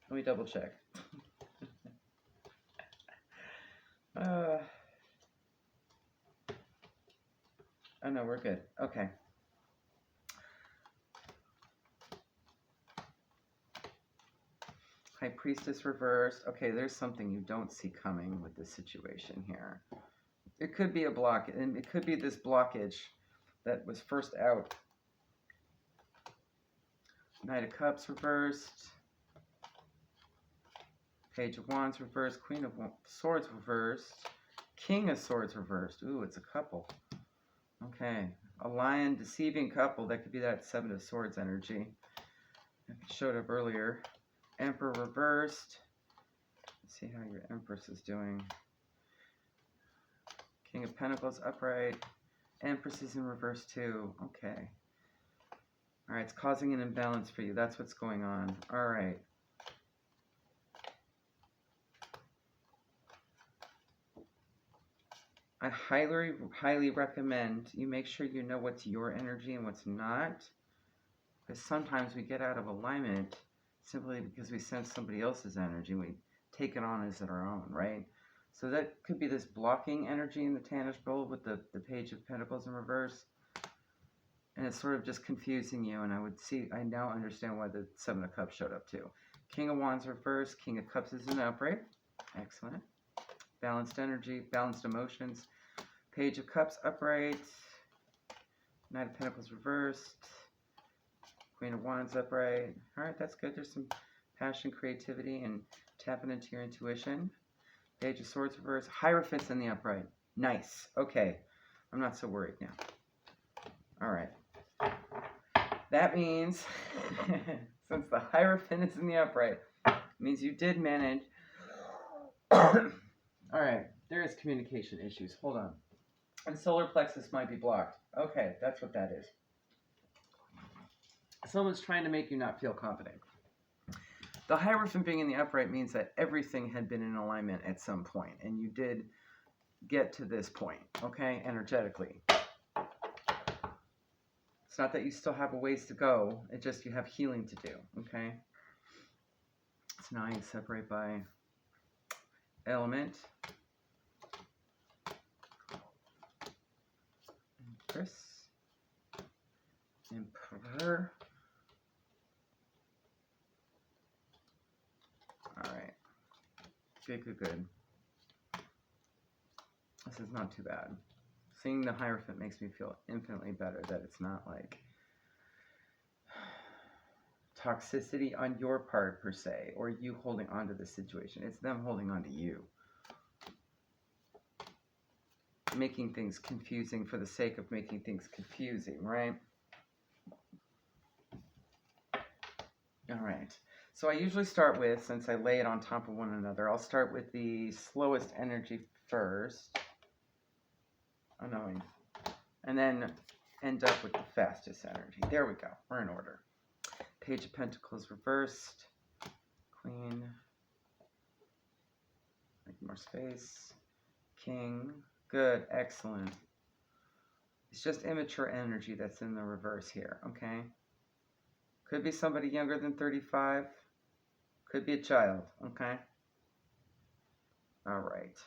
Let me double check. Oh no, we're good. Okay. High Priestess reversed. Okay, there's something you don't see coming with this situation here. It could be a block, and it could be this blockage that was first out. Knight of Cups reversed. Page of Wands reversed. Queen of Swords reversed. King of Swords reversed. Ooh, it's a couple. Okay. A lion deceiving couple. That could be that Seven of Swords energy. It showed up earlier. Emperor reversed. Let's see how your Empress is doing. King of Pentacles upright. Empress is in reverse too. Okay. All right, it's causing an imbalance for you. That's what's going on. All right. I highly recommend you make sure you know what's your energy and what's not. Because sometimes we get out of alignment simply because we sense somebody else's energy and we take it on as our own, right? So that could be this blocking energy in the Tannish bowl with the Page of Pentacles in reverse. And it's sort of just confusing you. And I now understand why the Seven of Cups showed up too. King of Wands reverse, King of Cups is an upright. Excellent. Balanced energy, balanced emotions. Page of Cups upright. Knight of Pentacles reversed. Queen of Wands upright. All right, that's good. There's some passion, creativity, and tapping into your intuition. Page of Swords reversed. Hierophant's in the upright. Nice. Okay. I'm not so worried now. All right. That means, since the Hierophant is in the upright, it means you did manage. All right. There is communication issues. Hold on. And solar plexus might be blocked. Okay, that's what that is. Someone's trying to make you not feel confident. The Hierophant being in the upright means that everything had been in alignment at some point, and you did get to this point, okay, energetically. It's not that you still have a ways to go, it's just you have healing to do, okay? So now you separate by element. Empress. Emperor. Alright. Good. This is not too bad. Seeing the Hierophant makes me feel infinitely better that it's not like toxicity on your part per se, or you holding on to the situation. It's them holding on to you. Making things confusing for the sake of making things confusing, right? Alright. So I usually start with, since I lay it on top of one another, I'll start with the slowest energy first. Annoying. And then end up with the fastest energy. There we go. We're in order. Page of Pentacles reversed. Queen. Make more space. King. Good. Excellent. It's just immature energy that's in the reverse here. Okay? Could be somebody younger than 35. Could be a child. Okay? Alright.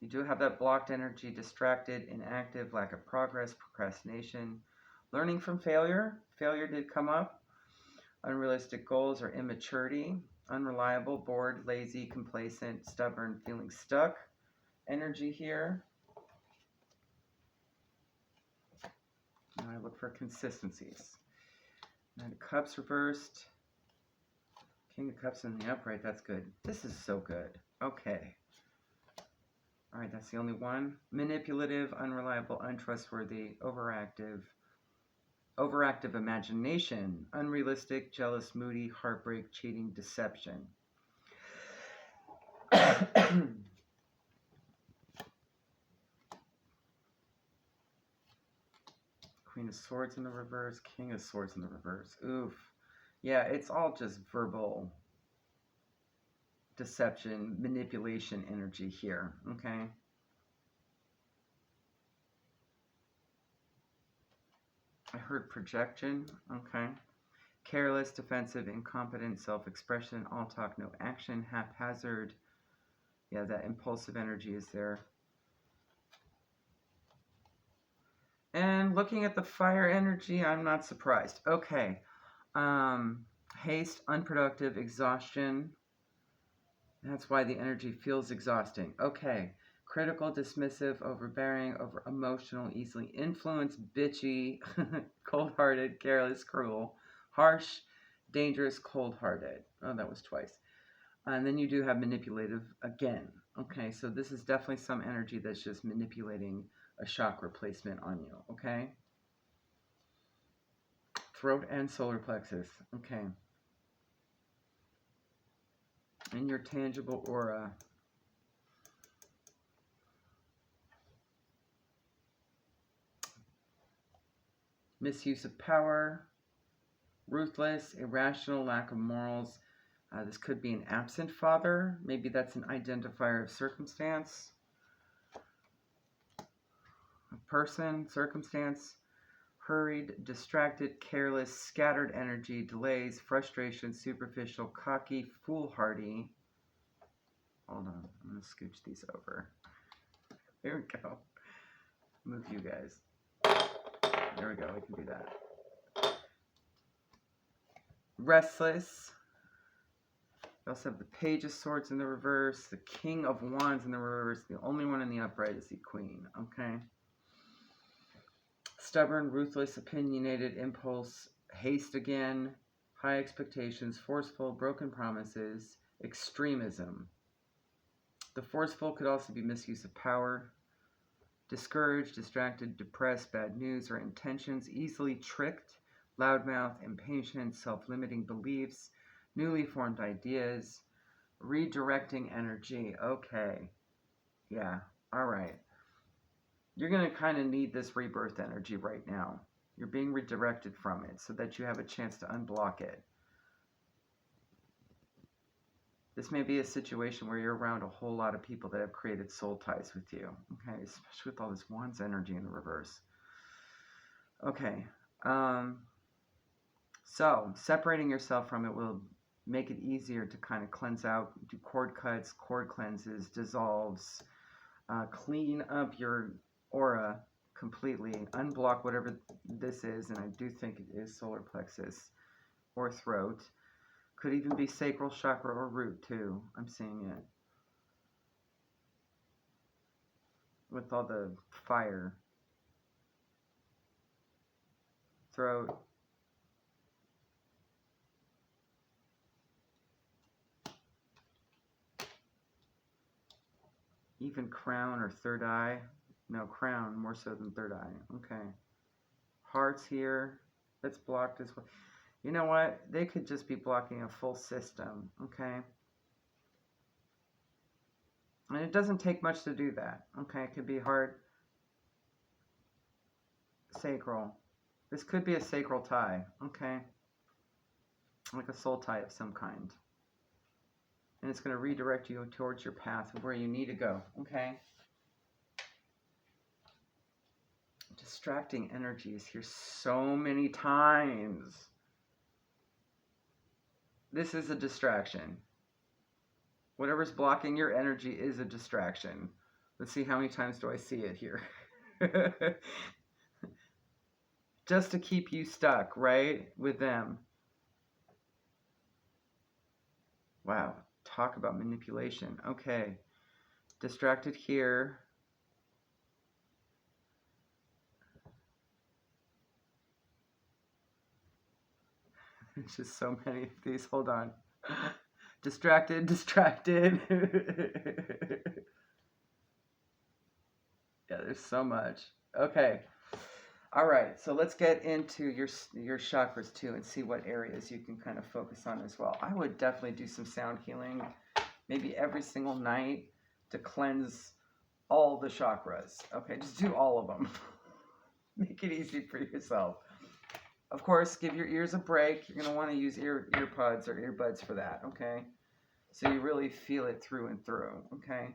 You do have that blocked energy, distracted, inactive, lack of progress, procrastination, learning from failure. Failure did come up. Unrealistic goals or immaturity. Unreliable, bored, lazy, complacent, stubborn, feeling stuck. Energy here. Now I look for consistencies. Knight of Cups reversed. King of Cups in the upright. That's good. This is so good. Okay. All right, that's the only one. Manipulative, unreliable, untrustworthy, overactive imagination, unrealistic, jealous, moody, heartbreak, cheating, deception. Queen of Swords in the reverse, King of Swords in the reverse. Oof. Yeah, it's all just verbal deception, manipulation energy here, okay? I heard projection, okay? Careless, defensive, incompetent, self-expression, all talk, no action, haphazard. Yeah, that impulsive energy is there. And looking at the fire energy, I'm not surprised. Okay. Haste, unproductive, exhaustion. That's why the energy feels exhausting. Okay. Critical, dismissive, overbearing, over emotional, easily influenced, bitchy, cold-hearted, careless, cruel, harsh, dangerous, cold-hearted. Oh, that was twice. And then you do have manipulative again. Okay, so this is definitely some energy that's just manipulating a chakra placement on you. Okay. Throat and solar plexus. Okay. And your tangible aura. Misuse of power, ruthless, irrational, lack of morals. This could be an absent father. Maybe that's an identifier of circumstance. person, circumstance, hurried, distracted, careless, scattered energy, delays, frustration, superficial, cocky, foolhardy. Hold on, I'm going to scooch these over. There we go. Move you guys. There we go, I can do that. Restless. We also have the Page of Swords in the reverse, the King of Wands in the reverse. The only one in the upright is the Queen, okay? Stubborn, ruthless, opinionated, impulse, haste again, high expectations, forceful, broken promises, extremism. The forceful could also be misuse of power. Discouraged, distracted, depressed, bad news or intentions, easily tricked, loudmouth, impatient, self-limiting beliefs, newly formed ideas, redirecting energy. Okay. Yeah. All right. You're going to kind of need this rebirth energy right now. You're being redirected from it so that you have a chance to unblock it. This may be a situation where you're around a whole lot of people that have created soul ties with you. Okay, especially with all this Wands energy in the reverse. Okay. So separating yourself from it will make it easier to kind of cleanse out, do cord cuts, cord cleanses, dissolves, clean up your aura completely, unblock whatever this is, and I do think it is solar plexus or throat. Could even be sacral chakra or root too. I'm seeing it. With all the fire. Throat. Even crown or third eye. No, crown more so than third eye. Okay. Hearts here. That's blocked as well. You know what? They could just be blocking a full system. Okay. And it doesn't take much to do that. Okay. It could be heart. Sacral. This could be a sacral tie. Okay. Like a soul tie of some kind. And it's going to redirect you towards your path of where you need to go. Okay. Distracting energies here so many times. This is a distraction. Whatever's blocking your energy is a distraction. Let's see how many times do I see it here. Just to keep you stuck, right? With them. Wow. Talk about manipulation. Okay. Distracted here. There's just so many of these. Hold on. Distracted, distracted. Yeah, there's so much. Okay. All right. So let's get into your chakras too and see what areas you can kind of focus on as well. I would definitely do some sound healing, maybe every single night to cleanse all the chakras. Okay, just do all of them. Make it easy for yourself. Of course, give your ears a break. You're going to want to use earpods or earbuds for that, okay? So you really feel it through and through, okay?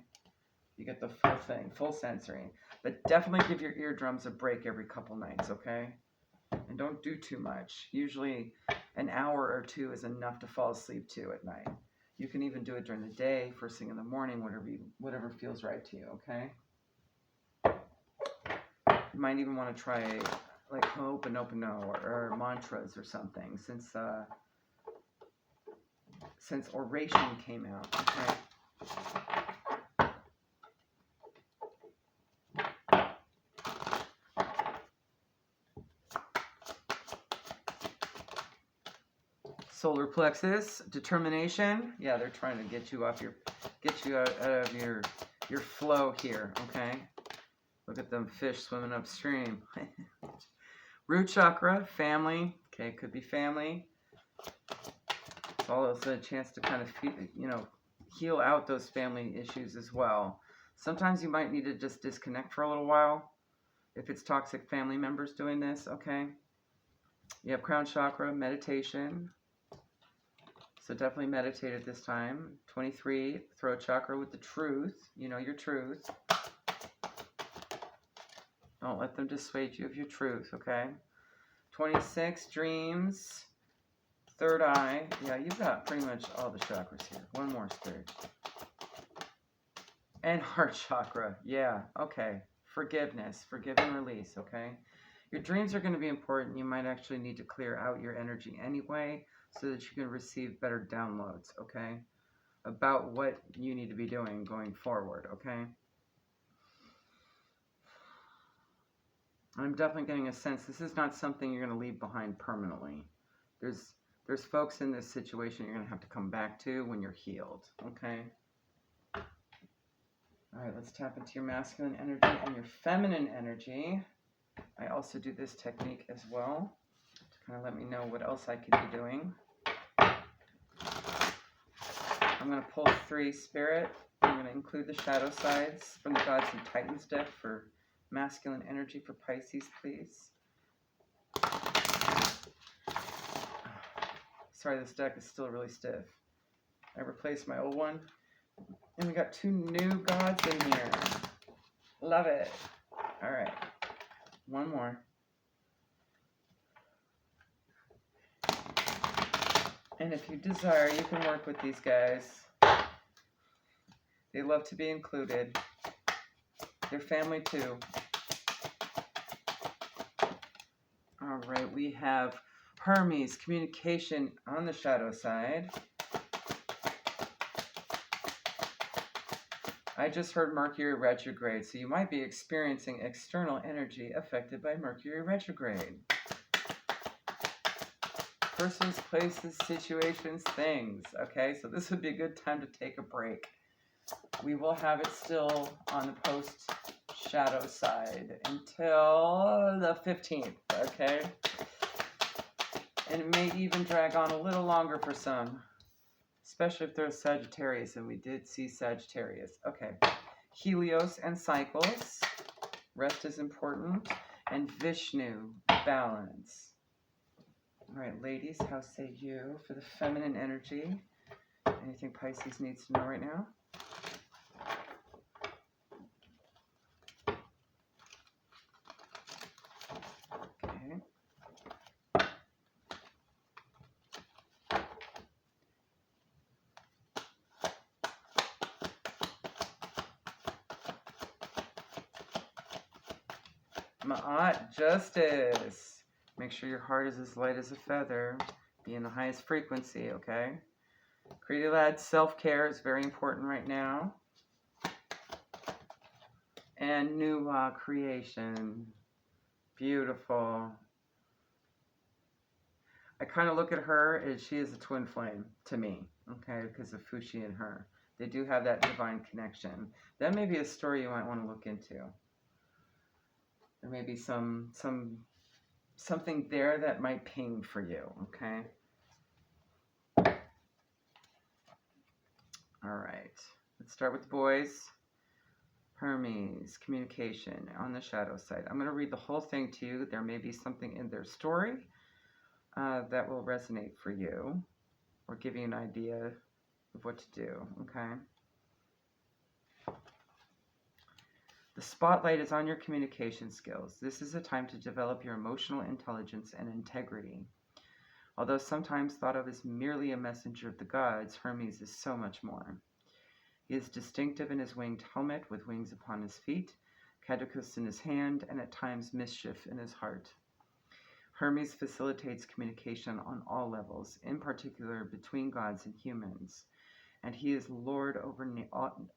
You get the full thing, full sensory. But definitely give your eardrums a break every couple nights, okay? And don't do too much. Usually an hour or two is enough to fall asleep to at night. You can even do it during the day, first thing in the morning, whatever feels right to you, okay? You might even want to try like hope and Ho'oponopono or mantras or something since oration came out, okay? Solar plexus, determination. Yeah, they're trying to get you out of your flow here, okay? Look at them fish swimming upstream. Root chakra, family. Okay, could be family. It's also a chance to kind of heal out those family issues as well. Sometimes you might need to just disconnect for a little while if it's toxic family members doing this, okay? You have crown chakra, meditation. So definitely meditate at this time. 23, throat chakra with the truth. You know your truth. Don't let them dissuade you of your truth, okay? 26, dreams. Third eye. Yeah, you've got pretty much all the chakras here. One more, Spirit. And heart chakra. Yeah, okay. Forgiveness. Forgive and release, okay? Your dreams are going to be important. You might actually need to clear out your energy anyway so that you can receive better downloads, okay? About what you need to be doing going forward, okay? I'm definitely getting a sense this is not something you're going to leave behind permanently. There's folks in this situation you're going to have to come back to when you're healed, okay? All right, let's tap into your masculine energy and your feminine energy. I also do this technique as well to kind of let me know what else I could be doing. I'm going to pull 3, Spirit. I'm going to include the shadow sides from the Gods and Titans deck for masculine energy for Pisces, please. Sorry, this deck is still really stiff. I replaced my old one. And we got 2 new gods in here. Love it. All right. One more. And if you desire, you can work with these guys. They love to be included. They're family too. All right, we have Hermes, communication on the shadow side. I just heard Mercury retrograde, so you might be experiencing external energy affected by Mercury retrograde. Persons, places, situations, things. Okay, so this would be a good time to take a break. We will have it still on the post shadow side until the 15th, okay? And it may even drag on a little longer for some, especially if there's Sagittarius, and we did see Sagittarius. Okay, Helios and cycles. Rest is important. And Vishnu, balance. All right, ladies, how say you for the feminine energy? Anything Pisces needs to know right now? Okay. Ma'at, justice. Make sure your heart is as light as a feather. Be in the highest frequency, okay? Creedy lad, self-care is very important right now. And new creation. Beautiful. I kind of look at her as she is a twin flame to me, okay, because of Fushi and her. They do have that divine connection. That may be a story you might want to look into. There may be something there that might ping for you, okay? All right, let's start with the boys. Hermes, communication on the shadow side. I'm going to read the whole thing to you. There may be something in their story that will resonate for you or give you an idea of what to do, okay? The spotlight is on your communication skills. This is a time to develop your emotional intelligence and integrity. Although sometimes thought of as merely a messenger of the gods, Hermes is so much more. He is distinctive in his winged helmet with wings upon his feet, caduceus in his hand, and at times mischief in his heart. Hermes facilitates communication on all levels, in particular between gods and humans, and he is lord over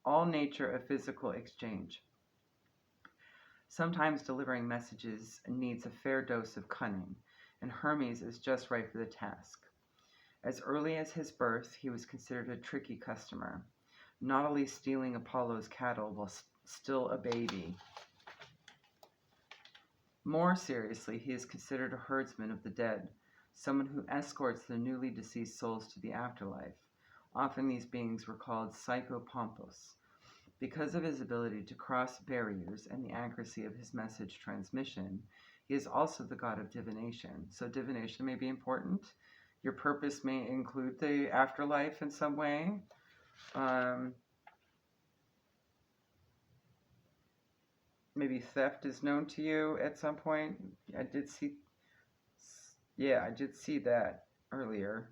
all nature of physical exchange. Sometimes delivering messages needs a fair dose of cunning, and Hermes is just right for the task. As early as his birth, he was considered a tricky customer, not only stealing Apollo's cattle while still a baby. More seriously, he is considered a herdsman of the dead, someone who escorts the newly deceased souls to the afterlife. Often these beings were called psychopompos. Because of his ability to cross barriers and the accuracy of his message transmission, he is also the god of divination. So divination may be important. Your purpose may include the afterlife in some way. Maybe theft is known to you at some point. I did see, yeah, I did see that earlier.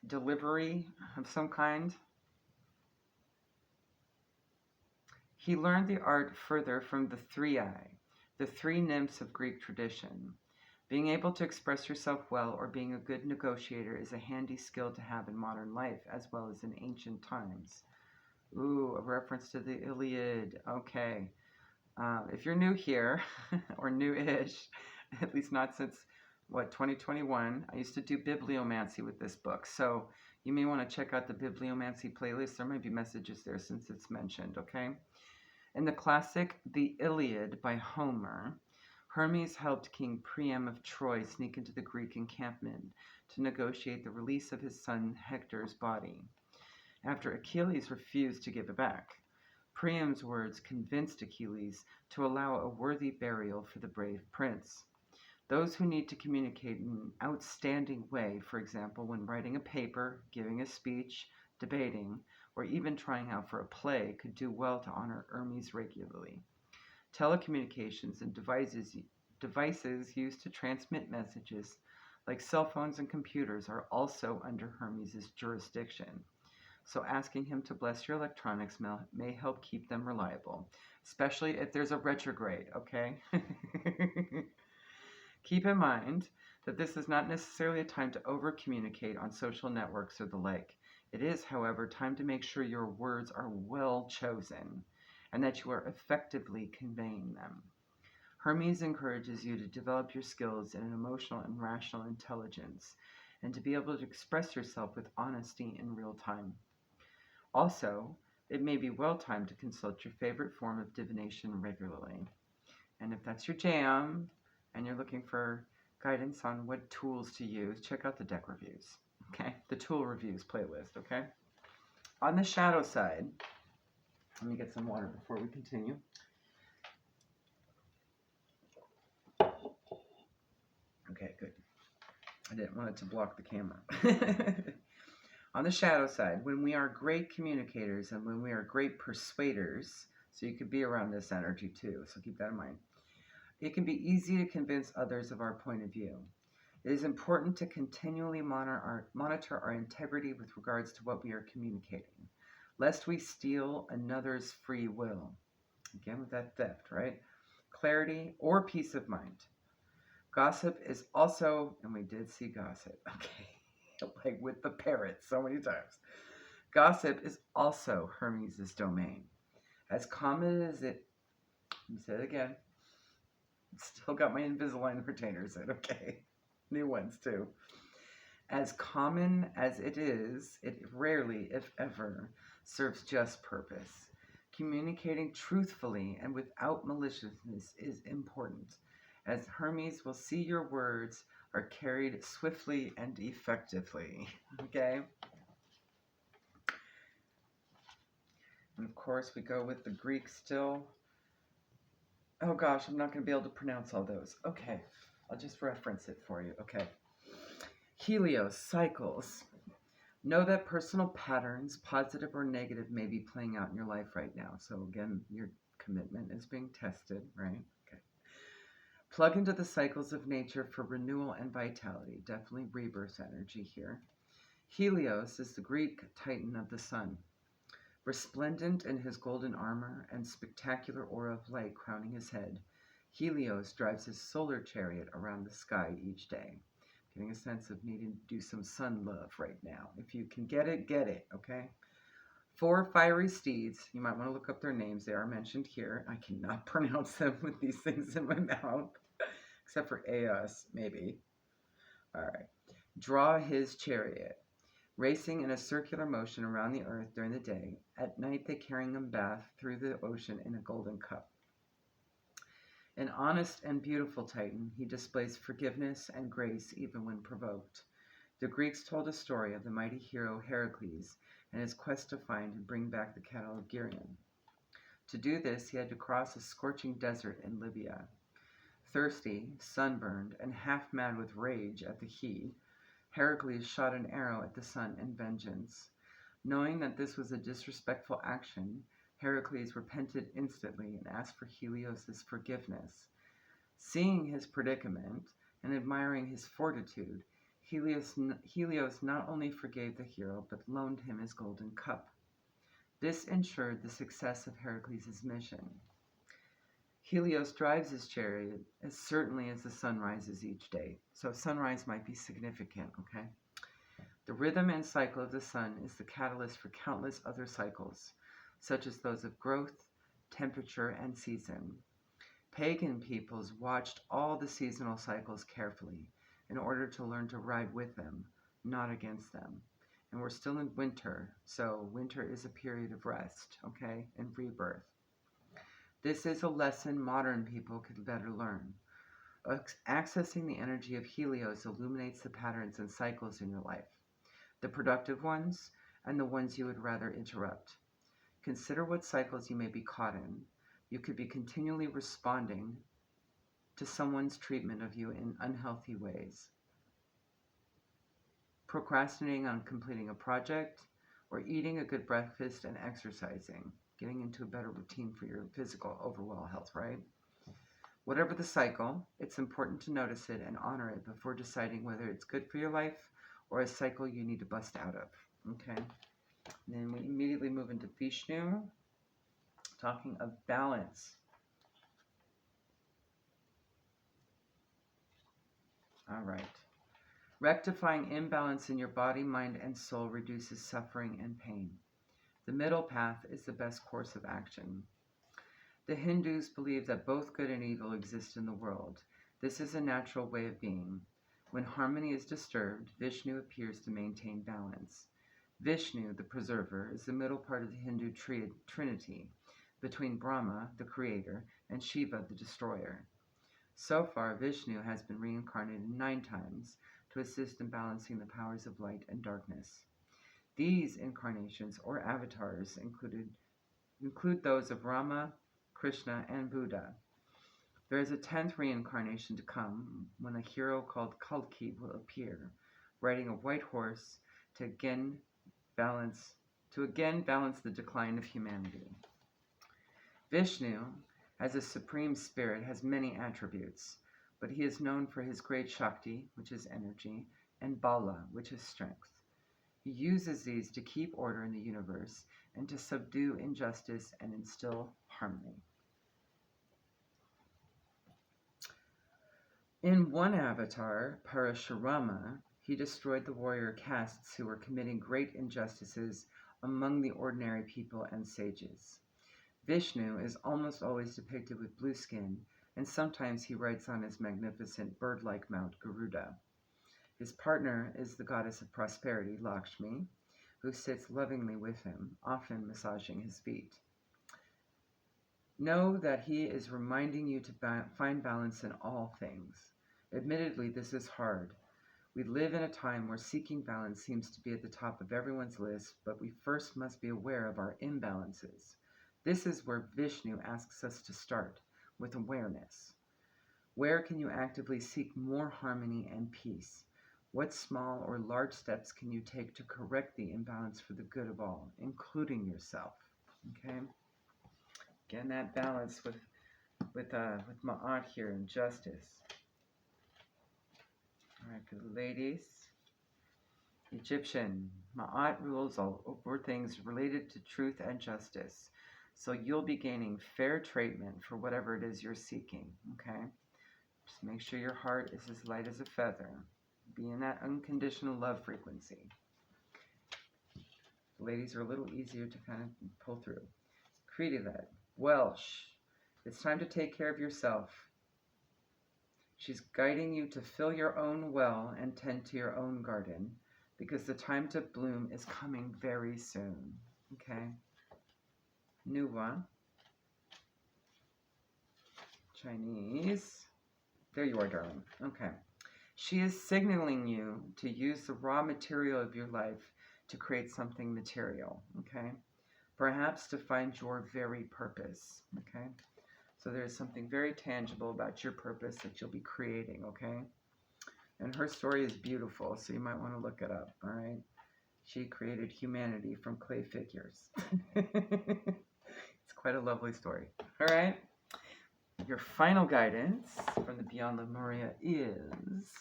Delivery of some kind. He learned the art further from the three-eye, the three nymphs of Greek tradition. Being able to express yourself well or being a good negotiator is a handy skill to have in modern life as well as in ancient times. Ooh, a reference to the Iliad. Okay. If you're new here, or new-ish, at least not since, 2021, I used to do bibliomancy with this book. So you may want to check out the bibliomancy playlist. There might be messages there since it's mentioned, okay? In the classic The Iliad by Homer, Hermes helped King Priam of Troy sneak into the Greek encampment to negotiate the release of his son Hector's body. After Achilles refused to give it back, Priam's words convinced Achilles to allow a worthy burial for the brave prince. Those who need to communicate in an outstanding way, for example, when writing a paper, giving a speech, debating, or even trying out for a play, could do well to honor Hermes regularly. Telecommunications and devices used to transmit messages, like cell phones and computers, are also under Hermes' jurisdiction. So asking him to bless your electronics may help keep them reliable, especially if there's a retrograde, okay? Keep in mind that this is not necessarily a time to over-communicate on social networks or the like. It is, however, time to make sure your words are well chosen and that you are effectively conveying them. Hermes encourages you to develop your skills in an emotional and rational intelligence and to be able to express yourself with honesty in real time. Also, it may be well timed to consult your favorite form of divination regularly. And if that's your jam and you're looking for guidance on what tools to use, check out the deck reviews. Okay? The tool reviews playlist, okay? On the shadow side, let me get some water before we continue. Okay, good. I didn't want it to block the camera. On the shadow side, when we are great communicators and when we are great persuaders, so you could be around this energy too, so keep that in mind, it can be easy to convince others of our point of view. It is important to continually monitor our integrity with regards to what we are communicating, lest we steal another's free will. Again, with that theft, right? Clarity or peace of mind. Gossip is also, and we did see gossip, okay, like with the parrot so many times. Gossip is also Hermes' domain. As common as it, let me say it again, still got my Invisalign retainers in, okay? New ones too. As common as it is, it rarely, if ever, serves just purpose. Communicating truthfully and without maliciousness is important, as Hermes will see your words are carried swiftly and effectively. Okay? And of course, we go with the Greek still. Oh gosh, I'm not going to be able to pronounce all those. Okay, I'll just reference it for you. Okay. Helios, cycles. Know that personal patterns, positive or negative, may be playing out in your life right now. So again, your commitment is being tested, right? Okay. Plug into the cycles of nature for renewal and vitality. Definitely rebirth energy here. Helios is the Greek titan of the sun. Resplendent in his golden armor and spectacular aura of light crowning his head, Helios drives his solar chariot around the sky each day. Getting a sense of needing to do some sun love right now. If you can get it, okay? 4 fiery steeds. You might want to look up their names. They are mentioned here. I cannot pronounce them with these things in my mouth. Except for Eos, maybe. All right. Draw his chariot, racing in a circular motion around the earth during the day. At night, they carry him bath through the ocean in a golden cup. An honest and beautiful titan, he displays forgiveness and grace even when provoked. The Greeks told a story of the mighty hero Heracles and his quest to find and bring back the cattle of Geryon. To do this, he had to cross a scorching desert in Libya. Thirsty, sunburned, and half mad with rage at the heat, Heracles shot an arrow at the sun in vengeance. Knowing that this was a disrespectful action, Heracles repented instantly and asked for Helios' forgiveness. Seeing his predicament and admiring his fortitude, Helios not only forgave the hero, but loaned him his golden cup. This ensured the success of Heracles' mission. Helios drives his chariot as certainly as the sun rises each day. So sunrise might be significant, okay? The rhythm and cycle of the sun is the catalyst for countless other cycles, such as those of growth, temperature, and season. Pagan peoples watched all the seasonal cycles carefully in order to learn to ride with them, not against them. And we're still in winter, so winter is a period of rest, okay, and rebirth. This is a lesson modern people could better learn. Accessing the energy of Helios illuminates the patterns and cycles in your life, the productive ones and the ones you would rather interrupt. Consider what cycles you may be caught in. You could be continually responding to someone's treatment of you in unhealthy ways, procrastinating on completing a project, or eating a good breakfast and exercising, getting into a better routine for your physical overall health, right? Whatever the cycle, it's important to notice it and honor it before deciding whether it's good for your life or a cycle you need to bust out of, okay? And then we immediately move into Vishnu, talking of balance. All right. Rectifying imbalance in your body, mind, and soul reduces suffering and pain. The middle path is the best course of action. The Hindus believe that both good and evil exist in the world. This is a natural way of being. When harmony is disturbed, Vishnu appears to maintain balance. Vishnu, the preserver, is the middle part of the Hindu trinity, between Brahma, the creator, and Shiva, the destroyer. So far, Vishnu has been reincarnated 9 times to assist in balancing the powers of light and darkness. These incarnations, or avatars, include those of Rama, Krishna, and Buddha. There is a 10th reincarnation to come, when a hero called Kalki will appear, riding a white horse to again balance the decline of humanity. Vishnu, as a supreme spirit, has many attributes, but he is known for his great Shakti, which is energy, and Bala, which is strength. He uses these to keep order in the universe and to subdue injustice and instill harmony. In one avatar, Parashurama, he destroyed the warrior castes who were committing great injustices among the ordinary people and sages. Vishnu is almost always depicted with blue skin, and sometimes he rides on his magnificent bird-like mount Garuda. His partner is the goddess of prosperity, Lakshmi, who sits lovingly with him, often massaging his feet. Know that he is reminding you to find balance in all things. Admittedly, this is hard. We live in a time where seeking balance seems to be at the top of everyone's list, but we first must be aware of our imbalances. This is where Vishnu asks us to start, with awareness. Where can you actively seek more harmony and peace? What small or large steps can you take to correct the imbalance for the good of all, including yourself? Okay? Again, that balance with Ma'at here and justice. All right, for the ladies. Egyptian. Ma'at rules over things related to truth and justice. So you'll be gaining fair treatment for whatever it is you're seeking, okay? Just make sure your heart is as light as a feather. Be in that unconditional love frequency. The ladies are a little easier to kind of pull through. Credilet. Welsh. It's time to take care of yourself. She's guiding you to fill your own well and tend to your own garden, because the time to bloom is coming very soon, okay? Nuwa, Chinese. There you are, darling. Okay. She is signaling you to use the raw material of your life to create something material, okay? Perhaps to find your very purpose, okay? So there's something very tangible about your purpose that you'll be creating, okay? And her story is beautiful, so you might want to look it up, all right? She created humanity from clay figures. It's quite a lovely story. All right. Your final guidance from the Beyond Lemuria is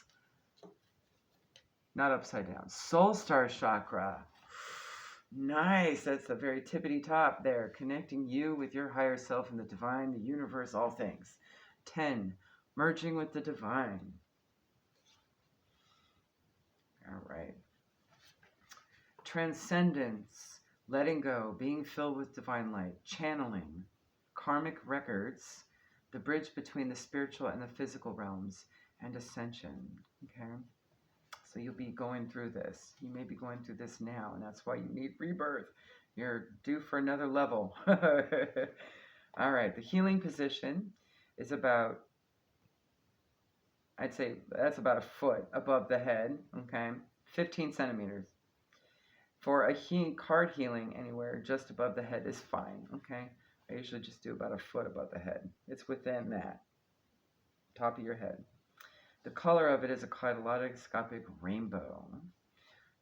not upside down. Soul Star Chakra. Nice. That's the very tippity top there, connecting you with your higher self and the divine, the universe, all things. 10. Merging with the divine. All right. Transcendence. Letting go. Being filled with divine light. Channeling. Karmic records. The bridge between the spiritual and the physical realms. And ascension. Okay. So you'll be going through this. You may be going through this now, and that's why you need rebirth. You're due for another level. All right, the healing position is about, I'd say that's about a foot above the head, okay? 15 centimeters. For a card healing anywhere just above the head is fine, okay? I usually just do about a foot above the head. It's within that, top of your head. The color of it is a kaleidoscopic rainbow.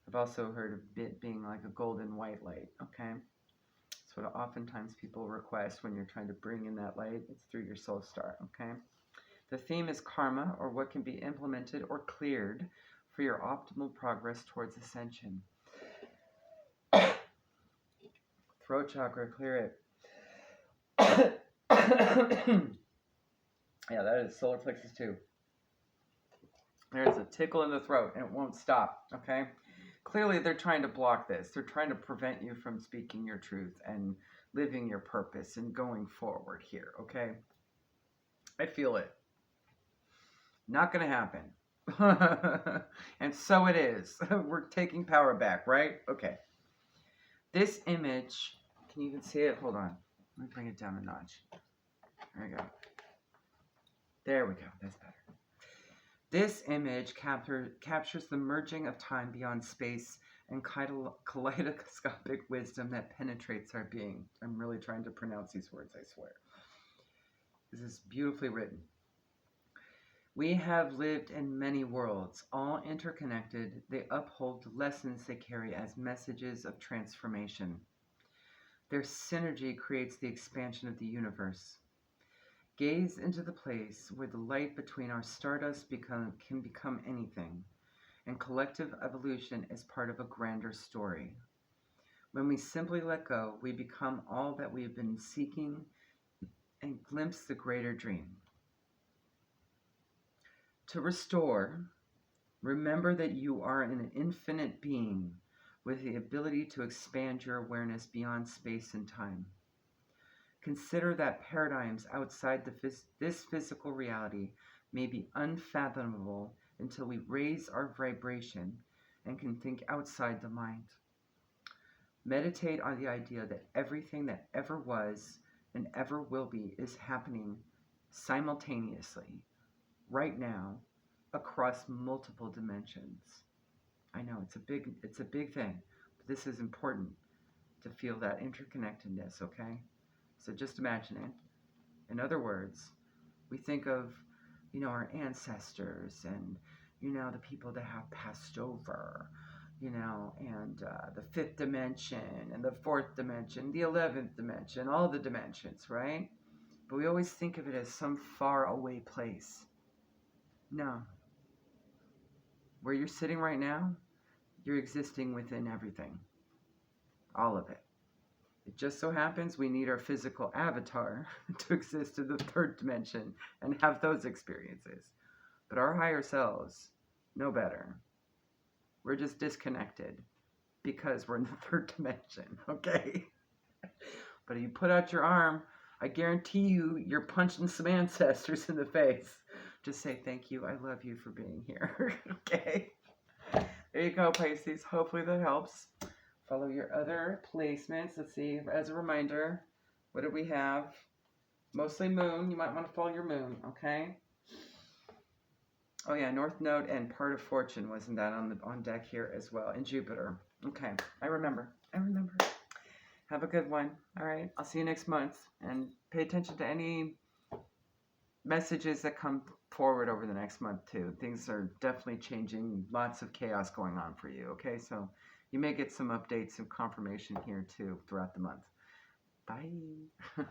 I've also heard of it being like a golden white light, okay? That's what oftentimes people request when you're trying to bring in that light. It's through your soul star, okay? The theme is karma, or what can be implemented or cleared for your optimal progress towards ascension. Throat chakra, clear it. Yeah, that is solar plexus too. There's a tickle in the throat, and it won't stop, okay? Clearly, they're trying to block this. They're trying to prevent you from speaking your truth and living your purpose and going forward here, okay? I feel it. Not going to happen. And so it is. We're taking power back, right? Okay. This image, can you even see it? Hold on. Let me bring it down a notch. There we go. There we go. That's better. This image captures the merging of time beyond space and kaleidoscopic wisdom that penetrates our being. I'm really trying to pronounce these words, I swear. This is beautifully written. We have lived in many worlds, all interconnected. They uphold the lessons they carry as messages of transformation. Their synergy creates the expansion of the universe. Gaze into the place where the light between our stardust can become anything, and collective evolution is part of a grander story. When we simply let go, we become all that we have been seeking and glimpse the greater dream. To restore, remember that you are an infinite being with the ability to expand your awareness beyond space and time. Consider that paradigms outside this physical reality may be unfathomable until we raise our vibration and can think outside the mind. Meditate on the idea that everything that ever was and ever will be is happening simultaneously, right now, across multiple dimensions. I know it's a big thing, but this is important to feel that interconnectedness, okay? So just imagine it. In other words, we think of, our ancestors and, the people that have passed over, and the fifth dimension and the fourth dimension, the 11th dimension, all the dimensions, right? But we always think of it as some far away place. No. Where you're sitting right now, you're existing within everything. All of it. It just so happens we need our physical avatar to exist in the third dimension and have those experiences. But our higher selves know better. We're just disconnected because we're in the third dimension, okay? But if you put out your arm, I guarantee you're punching some ancestors in the face. Just say, thank you, I love you for being here, okay? There you go, Pisces. Hopefully that helps. Follow your other placements. Let's see, as a reminder, what do we have? Mostly moon. You might want to follow your moon, okay? Oh yeah, North Node and part of Fortune, wasn't that on deck here as well? And Jupiter. Okay, I remember. Have a good one. All right, I'll see you next month. And pay attention to any messages that come forward over the next month too. Things are definitely changing. Lots of chaos going on for you, okay? So You may get some updates and confirmation here too throughout the month. Bye.